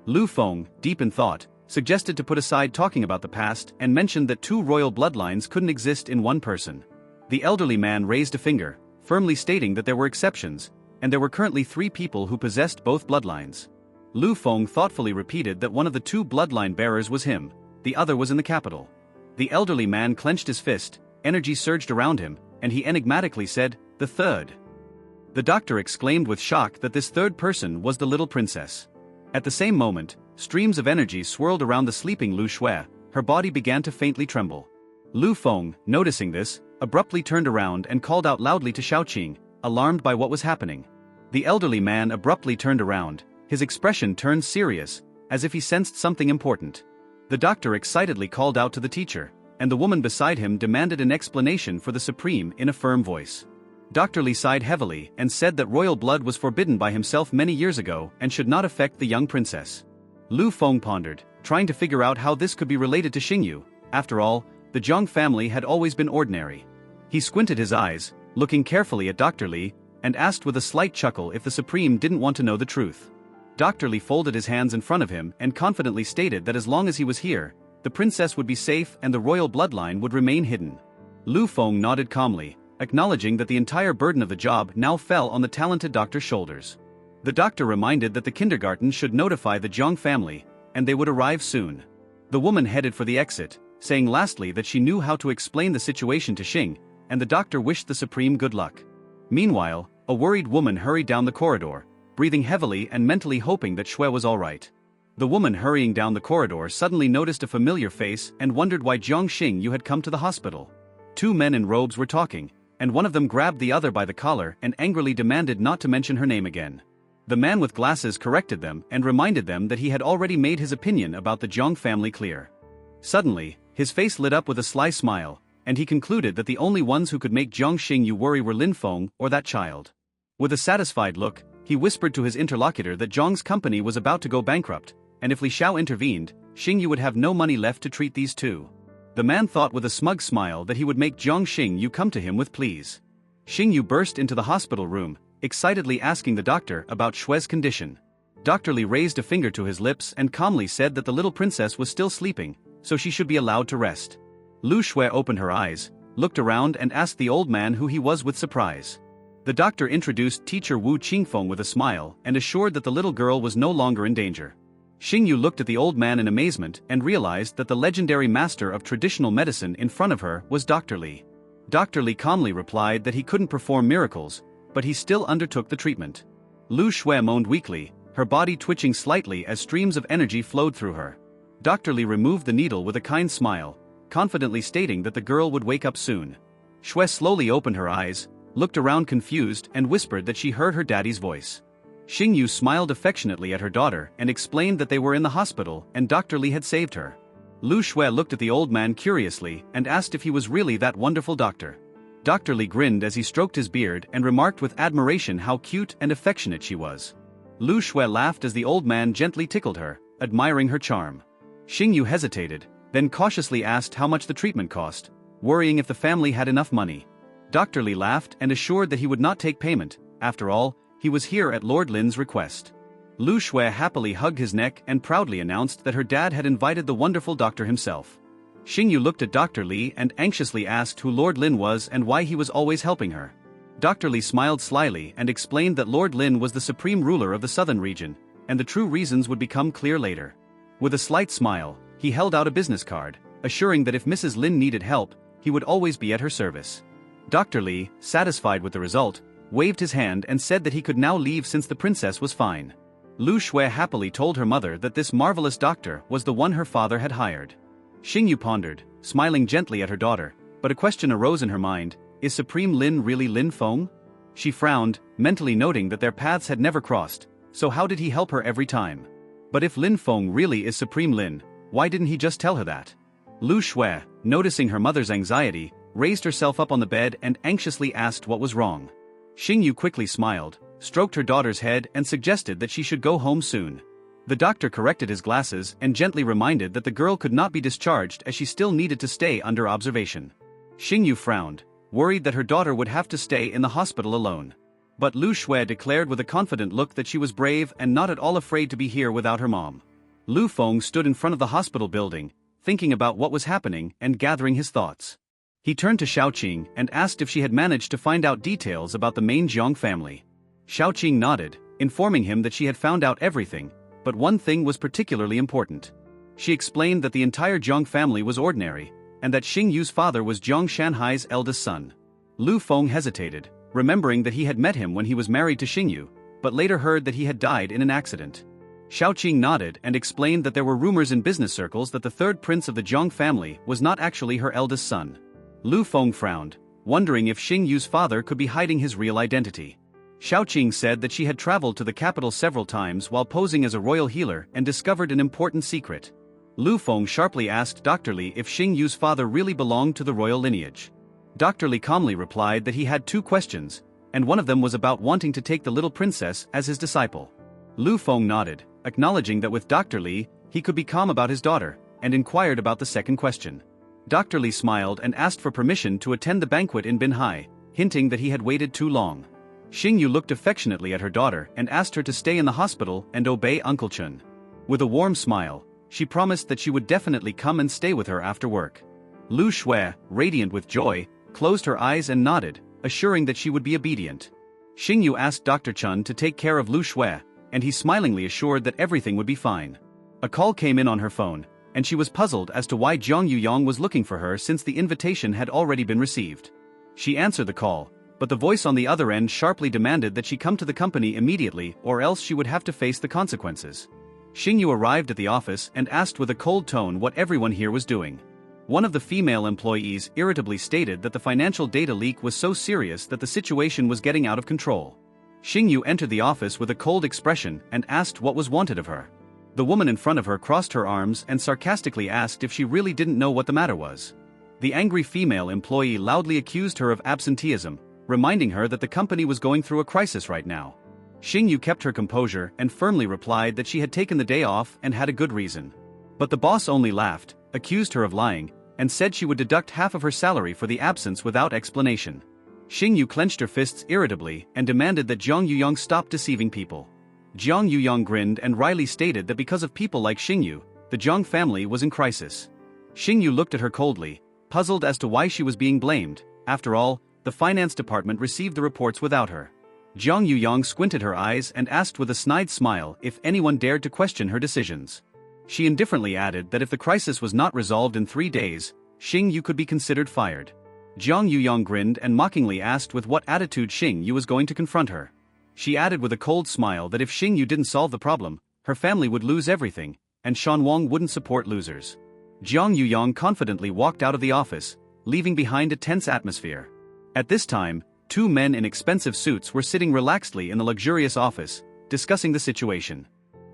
Lu Feng, deep in thought, suggested to put aside talking about the past and mentioned that 2 royal bloodlines couldn't exist in one person. The elderly man raised a finger, firmly stating that there were exceptions, and there were currently 3 people who possessed both bloodlines. Lu Feng thoughtfully repeated that one of the 2 bloodline bearers was him, the other was in the capital. The elderly man clenched his fist, energy surged around him, and he enigmatically said, "The third." The doctor exclaimed with shock that this third person was the little princess. At the same moment, streams of energy swirled around the sleeping Lu Shui, her body began to faintly tremble. Lu Feng, noticing this, abruptly turned around and called out loudly to Xiaoqing, alarmed by what was happening. The elderly man abruptly turned around, his expression turned serious, as if he sensed something important. The doctor excitedly called out to the teacher, and the woman beside him demanded an explanation for the Supreme in a firm voice. Dr. Li sighed heavily and said that royal blood was forbidden by himself many years ago and should not affect the young princess. Lu Feng pondered, trying to figure out how this could be related to Xingyu. After all, the Zhang family had always been ordinary. He squinted his eyes, looking carefully at Dr. Li, and asked with a slight chuckle if the Supreme didn't want to know the truth. Dr. Li folded his hands in front of him and confidently stated that as long as he was here, the princess would be safe and the royal bloodline would remain hidden. Lu Feng nodded calmly, acknowledging that the entire burden of the job now fell on the talented doctor's shoulders. The doctor reminded that the kindergarten should notify the Zhang family, and they would arrive soon. The woman headed for the exit, saying lastly that she knew how to explain the situation to Xing, and the doctor wished the Supreme good luck. Meanwhile, a worried woman hurried down the corridor, breathing heavily and mentally hoping that Xue was alright. The woman hurrying down the corridor suddenly noticed a familiar face and wondered why Jiang Xingyu had come to the hospital. Two men in robes were talking, and one of them grabbed the other by the collar and angrily demanded not to mention her name again. The man with glasses corrected them and reminded them that he had already made his opinion about the Zhang family clear. Suddenly, his face lit up with a sly smile, and he concluded that the only ones who could make Jiang Xingyu worry were Lin Feng or that child. With a satisfied look, he whispered to his interlocutor that Zhang's company was about to go bankrupt, and if Li Xiao intervened, Xingyu would have no money left to treat these two. The man thought with a smug smile that he would make Jiang Xingyu come to him with pleas. Xingyu burst into the hospital room, excitedly asking the doctor about Xue's condition. Dr. Li raised a finger to his lips and calmly said that the little princess was still sleeping, so she should be allowed to rest. Lu Xue opened her eyes, looked around and asked the old man who he was with surprise. The doctor introduced teacher Wu Qingfeng with a smile and assured that the little girl was no longer in danger. Xingyu looked at the old man in amazement and realized that the legendary master of traditional medicine in front of her was Dr. Li. Dr. Li calmly replied that he couldn't perform miracles, but he still undertook the treatment. Lu Xue moaned weakly, her body twitching slightly as streams of energy flowed through her. Dr. Li removed the needle with a kind smile, confidently stating that the girl would wake up soon. Xue slowly opened her eyes, looked around confused and whispered that she heard her daddy's voice. Xingyu smiled affectionately at her daughter and explained that they were in the hospital and Dr. Li had saved her. Lu Xue looked at the old man curiously and asked if he was really that wonderful doctor. Dr. Li grinned as he stroked his beard and remarked with admiration how cute and affectionate she was. Lu Xue laughed as the old man gently tickled her, admiring her charm. Xingyu hesitated, then cautiously asked how much the treatment cost, worrying if the family had enough money. Dr. Li laughed and assured that he would not take payment. After all, he was here at Lord Lin's request. Lu Xue happily hugged his neck and proudly announced that her dad had invited the wonderful doctor himself. Xingyu looked at Dr. Li and anxiously asked who Lord Lin was and why he was always helping her. Dr. Li smiled slyly and explained that Lord Lin was the supreme ruler of the southern region, and the true reasons would become clear later. With a slight smile, he held out a business card, assuring that if Mrs. Lin needed help, he would always be at her service. Dr. Li, satisfied with the result, waved his hand and said that he could now leave since the princess was fine. Lu Xue happily told her mother that this marvelous doctor was the one her father had hired. Xingyu pondered, smiling gently at her daughter, but a question arose in her mind: is Supreme Lin really Lin Feng? She frowned, mentally noting that their paths had never crossed, so how did he help her every time? But if Lin Feng really is Supreme Lin, why didn't he just tell her that? Lu Xue, noticing her mother's anxiety, raised herself up on the bed and anxiously asked what was wrong. Xingyu quickly smiled, stroked her daughter's head and suggested that she should go home soon. The doctor corrected his glasses and gently reminded that the girl could not be discharged as she still needed to stay under observation. Xingyu frowned, worried that her daughter would have to stay in the hospital alone. But Lu Xue declared with a confident look that she was brave and not at all afraid to be here without her mom. Lu Feng stood in front of the hospital building, thinking about what was happening and gathering his thoughts. He turned to Xiaoqing and asked if she had managed to find out details about the main Jiang family. Xiaoqing nodded, informing him that she had found out everything, but one thing was particularly important. She explained that the entire Jiang family was ordinary, and that Xingyu's father was Jiang Shanhai's eldest son. Lu Feng hesitated, remembering that he had met him when he was married to Xingyu, but later heard that he had died in an accident. Xiaoqing nodded and explained that there were rumors in business circles that the third prince of the Jiang family was not actually her eldest son. Lu Feng frowned, wondering if Xingyu's father could be hiding his real identity. Xiaoqing said that she had traveled to the capital several times while posing as a royal healer and discovered an important secret. Lu Feng sharply asked Dr. Li if Xingyu's father really belonged to the royal lineage. Dr. Li calmly replied that he had two questions, and one of them was about wanting to take the little princess as his disciple. Lu Feng nodded, acknowledging that with Dr. Li, he could be calm about his daughter, and inquired about the second question. Dr. Lee smiled and asked for permission to attend the banquet in Binhai, hinting that he had waited too long. Xingyu looked affectionately at her daughter and asked her to stay in the hospital and obey Uncle Chun. With a warm smile, she promised that she would definitely come and stay with her after work. Lu Shui, radiant with joy, closed her eyes and nodded, assuring that she would be obedient. Xingyu asked Dr. Chun to take care of Lu Shui, and he smilingly assured that everything would be fine. A call came in on her phone, and she was puzzled as to why Jiang Yuyong was looking for her since the invitation had already been received. She answered the call, but the voice on the other end sharply demanded that she come to the company immediately or else she would have to face the consequences. Xingyu arrived at the office and asked with a cold tone what everyone here was doing. One of the female employees irritably stated that the financial data leak was so serious that the situation was getting out of control. Xingyu entered the office with a cold expression and asked what was wanted of her. The woman in front of her crossed her arms and sarcastically asked if she really didn't know what the matter was. The angry female employee loudly accused her of absenteeism, reminding her that the company was going through a crisis right now. Xingyu kept her composure and firmly replied that she had taken the day off and had a good reason. But the boss only laughed, accused her of lying, and said she would deduct half of her salary for the absence without explanation. Xingyu clenched her fists irritably and demanded that Jiang Yuyong stop deceiving people. Jiang Yuyong grinned and wryly stated that because of people like Xingyu, the Jiang family was in crisis. Xingyu looked at her coldly, puzzled as to why she was being blamed. After all, the finance department received the reports without her. Jiang Yuyong squinted her eyes and asked with a snide smile if anyone dared to question her decisions. She indifferently added that if the crisis was not resolved in 3 days, Xingyu could be considered fired. Jiang Yuyong grinned and mockingly asked with what attitude Xingyu was going to confront her. She added with a cold smile that if Xingyu didn't solve the problem, her family would lose everything, and Shanwang wouldn't support losers. Jiang Yuyong confidently walked out of the office, leaving behind a tense atmosphere. At this time, 2 men in expensive suits were sitting relaxedly in the luxurious office, discussing the situation.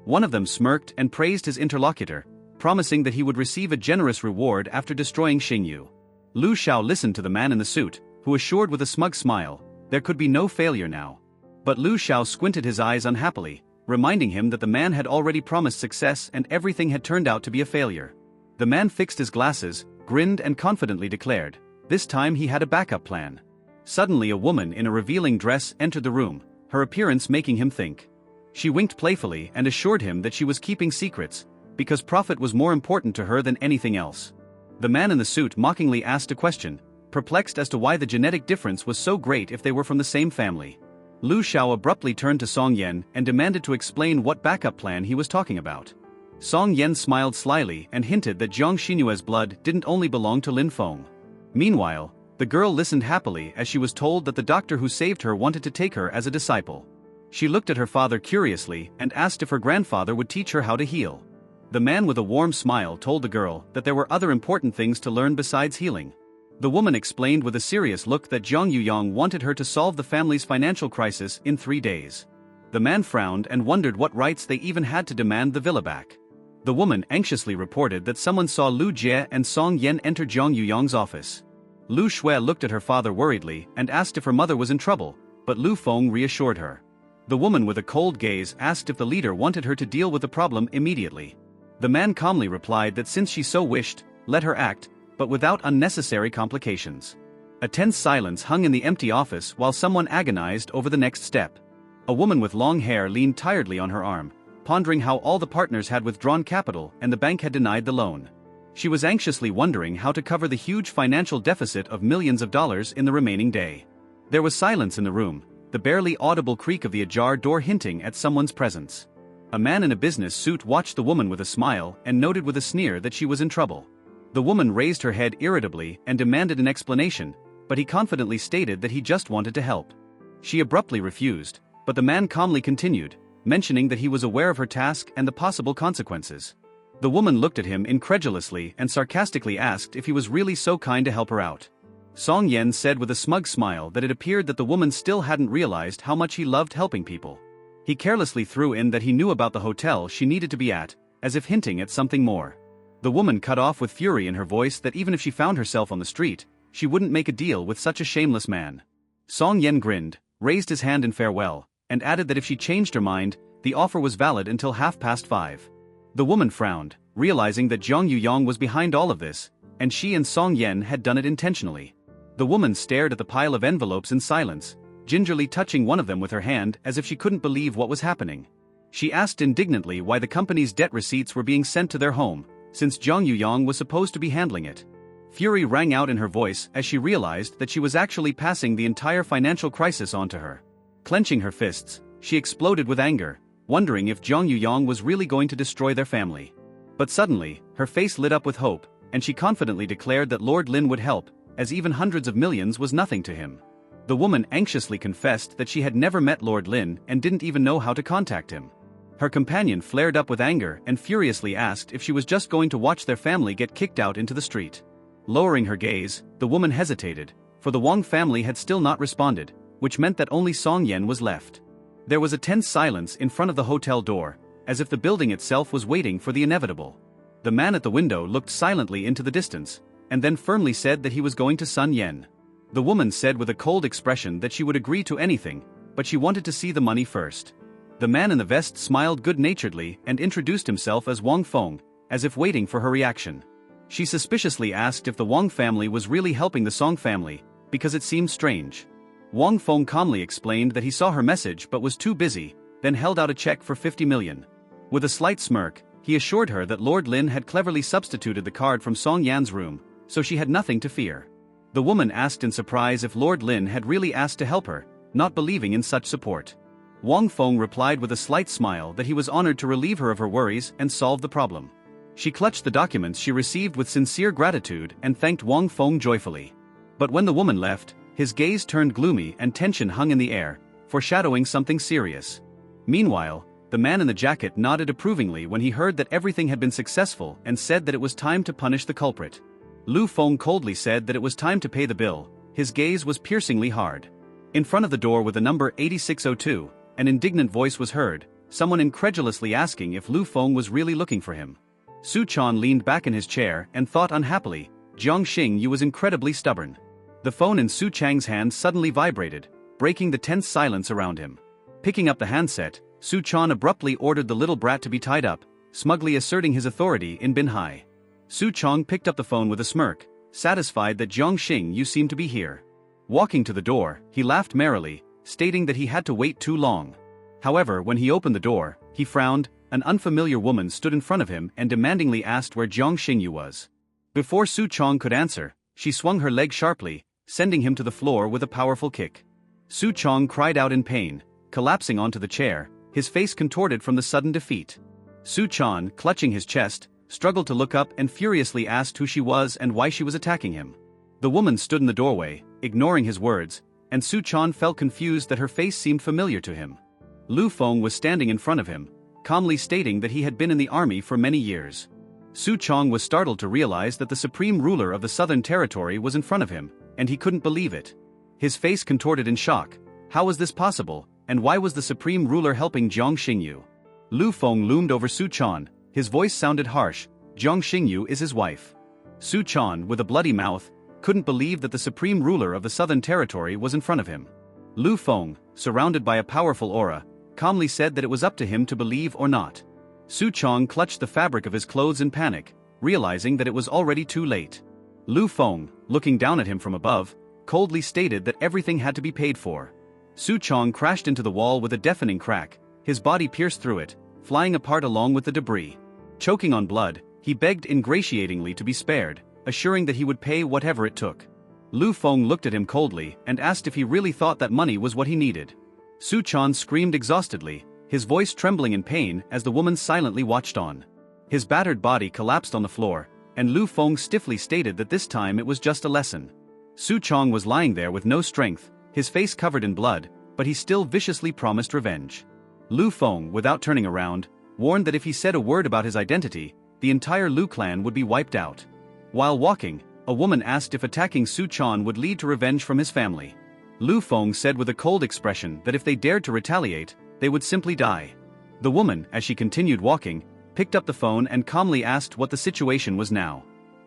One of them smirked and praised his interlocutor, promising that he would receive a generous reward after destroying Xingyu. Lu Xiao listened to the man in the suit, who assured with a smug smile, there could be no failure now. But Lu Xiao squinted his eyes unhappily, reminding him that the man had already promised success and everything had turned out to be a failure. The man fixed his glasses, grinned and confidently declared, this time he had a backup plan. Suddenly a woman in a revealing dress entered the room, her appearance making him think. She winked playfully and assured him that she was keeping secrets, because profit was more important to her than anything else. The man in the suit mockingly asked a question, perplexed as to why the genetic difference was so great if they were from the same family. Lu Xiao abruptly turned to Song Yan and demanded to explain what backup plan he was talking about. Song Yan smiled slyly and hinted that Jiang Xinyue's blood didn't only belong to Lin Feng. Meanwhile, the girl listened happily as she was told that the doctor who saved her wanted to take her as a disciple. She looked at her father curiously and asked if her grandfather would teach her how to heal. The man with a warm smile told the girl that there were other important things to learn besides healing. The woman explained with a serious look that Jiang Yuyong wanted her to solve the family's financial crisis in 3 days. The man frowned and wondered what rights they even had to demand the villa back. The woman anxiously reported that someone saw Lu Jie and Song Yan enter Jiang Yuyong's office. Lu Shui looked at her father worriedly and asked if her mother was in trouble, but Lu Feng reassured her. The woman with a cold gaze asked if the leader wanted her to deal with the problem immediately. The man calmly replied that since she so wished, let her act, but without unnecessary complications. A tense silence hung in the empty office while someone agonized over the next step. A woman with long hair leaned tiredly on her arm, pondering how all the partners had withdrawn capital and the bank had denied the loan. She was anxiously wondering how to cover the huge financial deficit of millions of dollars in the remaining day. There was silence in the room, the barely audible creak of the ajar door hinting at someone's presence. A man in a business suit watched the woman with a smile and noted with a sneer that she was in trouble. The woman raised her head irritably and demanded an explanation, but he confidently stated that he just wanted to help. She abruptly refused, but the man calmly continued, mentioning that he was aware of her task and the possible consequences. The woman looked at him incredulously and sarcastically asked if he was really so kind to help her out. Song Yan said with a smug smile that it appeared that the woman still hadn't realized how much he loved helping people. He carelessly threw in that he knew about the hotel she needed to be at, as if hinting at something more. The woman cut off with fury in her voice that even if she found herself on the street, she wouldn't make a deal with such a shameless man. Song Yan grinned, raised his hand in farewell, and added that if she changed her mind, the offer was valid until 5:30. The woman frowned, realizing that Zhang Yuyong was behind all of this, and she and Song Yen had done it intentionally. The woman stared at the pile of envelopes in silence, gingerly touching one of them with her hand as if she couldn't believe what was happening. She asked indignantly why the company's debt receipts were being sent to their home, since Zhang Yuyong was supposed to be handling it. Fury rang out in her voice as she realized that she was actually passing the entire financial crisis onto her. Clenching her fists, she exploded with anger, wondering if Zhang Yuyong was really going to destroy their family. But suddenly, her face lit up with hope, and she confidently declared that Lord Lin would help, as even hundreds of millions was nothing to him. The woman anxiously confessed that she had never met Lord Lin and didn't even know how to contact him. Her companion flared up with anger and furiously asked if she was just going to watch their family get kicked out into the street. Lowering her gaze, the woman hesitated, for the Wang family had still not responded, which meant that only Song Yen was left. There was a tense silence in front of the hotel door, as if the building itself was waiting for the inevitable. The man at the window looked silently into the distance, and then firmly said that he was going to Sun Yen. The woman said with a cold expression that she would agree to anything, but she wanted to see the money first. The man in the vest smiled good-naturedly and introduced himself as Wang Feng, as if waiting for her reaction. She suspiciously asked if the Wang family was really helping the Song family, because it seemed strange. Wang Feng calmly explained that he saw her message but was too busy, then held out a check for 50 million. With a slight smirk, he assured her that Lord Lin had cleverly substituted the card from Song Yan's room, so she had nothing to fear. The woman asked in surprise if Lord Lin had really asked to help her, not believing in such support. Wang Feng replied with a slight smile that he was honored to relieve her of her worries and solve the problem. She clutched the documents she received with sincere gratitude and thanked Wang Feng joyfully. But when the woman left, his gaze turned gloomy and tension hung in the air, foreshadowing something serious. Meanwhile, the man in the jacket nodded approvingly when he heard that everything had been successful and said that it was time to punish the culprit. Lu Feng coldly said that it was time to pay the bill. His gaze was piercingly hard. In front of the door with the number 8602, an indignant voice was heard, someone incredulously asking if Lu Feng was really looking for him. Su Chan leaned back in his chair and thought unhappily, Jiang Xingyu was incredibly stubborn. The phone in Su Chang's hand suddenly vibrated, breaking the tense silence around him. Picking up the handset, Su Chan abruptly ordered the little brat to be tied up, smugly asserting his authority in Binhai. Su Chang picked up the phone with a smirk, satisfied that Jiang Xingyu seemed to be here. Walking to the door, he laughed merrily, stating that he had to wait too long. However, when he opened the door, he frowned. An unfamiliar woman stood in front of him and demandingly asked where Jiang Xingyu was. Before Su Chang could answer, she swung her leg sharply, sending him to the floor with a powerful kick. Su Chang cried out in pain, collapsing onto the chair, his face contorted from the sudden defeat. Su Chan, clutching his chest, struggled to look up and furiously asked who she was and why she was attacking him. The woman stood in the doorway, ignoring his words, and Su Chan felt confused that her face seemed familiar to him. Lu Feng was standing in front of him, calmly stating that he had been in the army for many years. Su Chang was startled to realize that the supreme ruler of the Southern Territory was in front of him, and he couldn't believe it. His face contorted in shock. How was this possible, and why was the supreme ruler helping Jiang Xingyu? Lu Feng loomed over Su Chan, his voice sounded harsh. Jiang Xingyu is his wife. Su Chan, with a bloody mouth, couldn't believe that the supreme ruler of the Southern Territory was in front of him. Lu Feng, surrounded by a powerful aura, calmly said that it was up to him to believe or not. Su Chang clutched the fabric of his clothes in panic, realizing that it was already too late. Lu Feng, looking down at him from above, coldly stated that everything had to be paid for. Su Chang crashed into the wall with a deafening crack, his body pierced through it, flying apart along with the debris. Choking on blood, he begged ingratiatingly to be spared, assuring that he would pay whatever it took. Lu Feng looked at him coldly and asked if he really thought that money was what he needed. Su Chan screamed exhaustedly, his voice trembling in pain as the woman silently watched on. His battered body collapsed on the floor, and Lu Feng stiffly stated that this time it was just a lesson. Su Chang was lying there with no strength, his face covered in blood, but he still viciously promised revenge. Lu Feng, without turning around, warned that if he said a word about his identity, the entire Lu clan would be wiped out. While walking, a woman asked if attacking Su Chan would lead to revenge from his family. Lu Feng said with a cold expression that if they dared to retaliate, they would simply die. The woman, as she continued walking, picked up the phone and calmly asked what the situation was now.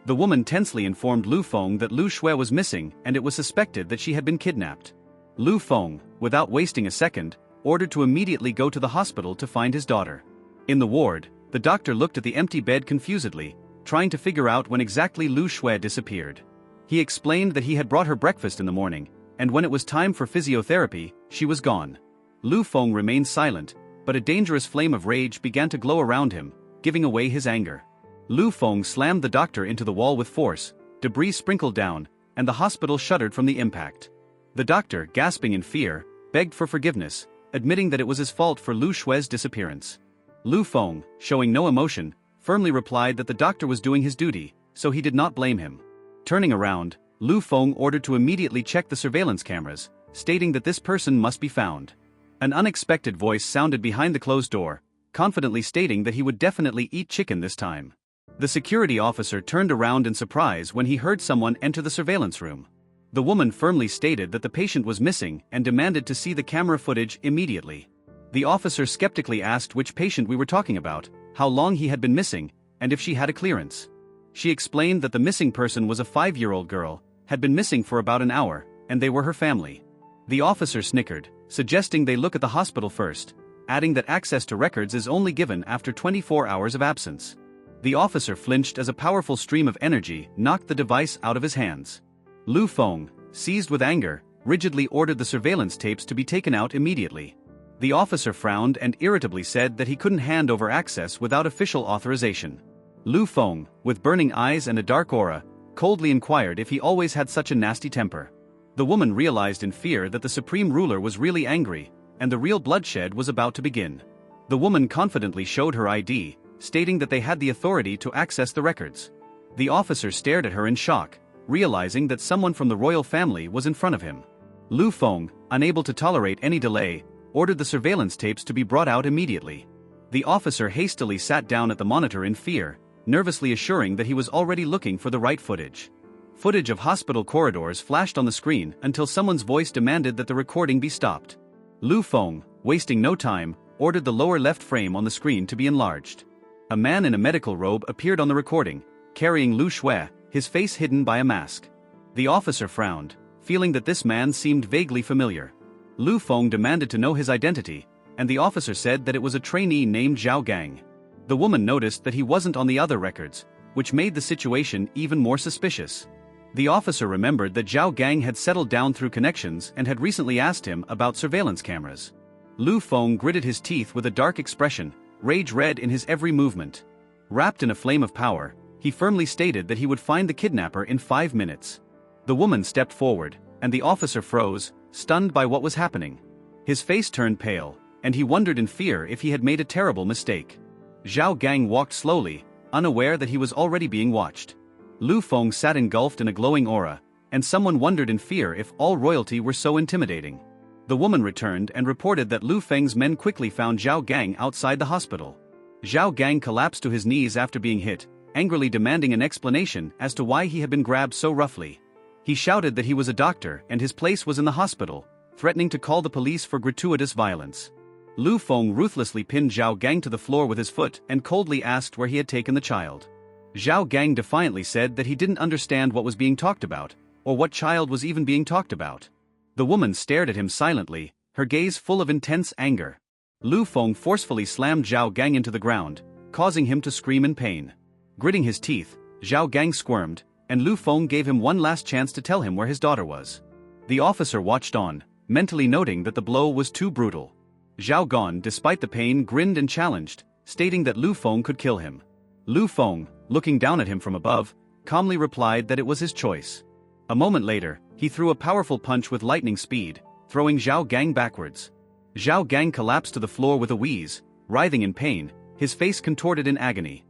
The woman tensely informed Lu Feng that Lu Shui was missing and it was suspected that she had been kidnapped. Lu Feng, without wasting a second, ordered to immediately go to the hospital to find his daughter. In the ward, The doctor looked at the empty bed confusedly, trying to figure out when exactly Lu Shui disappeared. He explained that he had brought her breakfast in the morning, and when it was time for physiotherapy, she was gone. Lu Feng remained silent, but a dangerous flame of rage began to glow around him, giving away his anger. Lu Feng slammed the doctor into the wall with force, debris sprinkled down, and the hospital shuddered from the impact. The doctor, gasping in fear, begged for forgiveness, admitting that it was his fault for Lu Shui's disappearance. Lu Feng, showing no emotion, firmly replied that the doctor was doing his duty, so he did not blame him. Turning around, Lu Feng ordered to immediately check the surveillance cameras, stating that this person must be found. An unexpected voice sounded behind the closed door, confidently stating that he would definitely eat chicken this time. The security officer turned around in surprise when he heard someone enter the surveillance room. The woman firmly stated that the patient was missing and demanded to see the camera footage immediately. The officer skeptically asked which patient we were talking about, how long he had been missing, and if she had a clearance. She explained that the missing person was a 5-year-old girl, had been missing for about an hour, and they were her family. The officer snickered, suggesting they look at the hospital first, adding that access to records is only given after 24 hours of absence. The officer flinched as a powerful stream of energy knocked the device out of his hands. Lu Feng, seized with anger, rigidly ordered the surveillance tapes to be taken out immediately. The officer frowned and irritably said that he couldn't hand over access without official authorization. Lu Feng, with burning eyes and a dark aura, coldly inquired if he always had such a nasty temper. The woman realized in fear that the supreme ruler was really angry, and the real bloodshed was about to begin. The woman confidently showed her ID, stating that they had the authority to access the records. The officer stared at her in shock, realizing that someone from the royal family was in front of him. Lu Feng, unable to tolerate any delay, ordered the surveillance tapes to be brought out immediately. The officer hastily sat down at the monitor in fear, nervously assuring that he was already looking for the right footage. Footage of hospital corridors flashed on the screen until someone's voice demanded that the recording be stopped. Lu Feng, wasting no time, ordered the lower left frame on the screen to be enlarged. A man in a medical robe appeared on the recording, carrying Lu Shui, his face hidden by a mask. The officer frowned, feeling that this man seemed vaguely familiar. Lu Feng demanded to know his identity, and the officer said that it was a trainee named Zhao Gang. The woman noticed that he wasn't on the other records, which made the situation even more suspicious. The officer remembered that Zhao Gang had settled down through connections and had recently asked him about surveillance cameras. Lu Feng gritted his teeth with a dark expression, rage red in his every movement. Wrapped in a flame of power, he firmly stated that he would find the kidnapper in 5 minutes. The woman stepped forward, and the officer froze, stunned by what was happening. His face turned pale, and he wondered in fear if he had made a terrible mistake. Zhao Gang walked slowly, unaware that he was already being watched. Lu Feng sat engulfed in a glowing aura, and someone wondered in fear if all royalty were so intimidating. The woman returned and reported that Lu Feng's men quickly found Zhao Gang outside the hospital. Zhao Gang collapsed to his knees after being hit, angrily demanding an explanation as to why he had been grabbed so roughly. He shouted that he was a doctor and his place was in the hospital, threatening to call the police for gratuitous violence. Lu Feng ruthlessly pinned Zhao Gang to the floor with his foot and coldly asked where he had taken the child. Zhao Gang defiantly said that he didn't understand what was being talked about, or what child was even being talked about. The woman stared at him silently, her gaze full of intense anger. Lu Feng forcefully slammed Zhao Gang into the ground, causing him to scream in pain. Gritting his teeth, Zhao Gang squirmed, and Lu Feng gave him one last chance to tell him where his daughter was. The officer watched on, mentally noting that the blow was too brutal. Zhao Gan, despite the pain, grinned and challenged, stating that Lu Feng could kill him. Lu Feng, looking down at him from above, calmly replied that it was his choice. A moment later, he threw a powerful punch with lightning speed, throwing Zhao Gang backwards. Zhao Gang collapsed to the floor with a wheeze, writhing in pain, his face contorted in agony.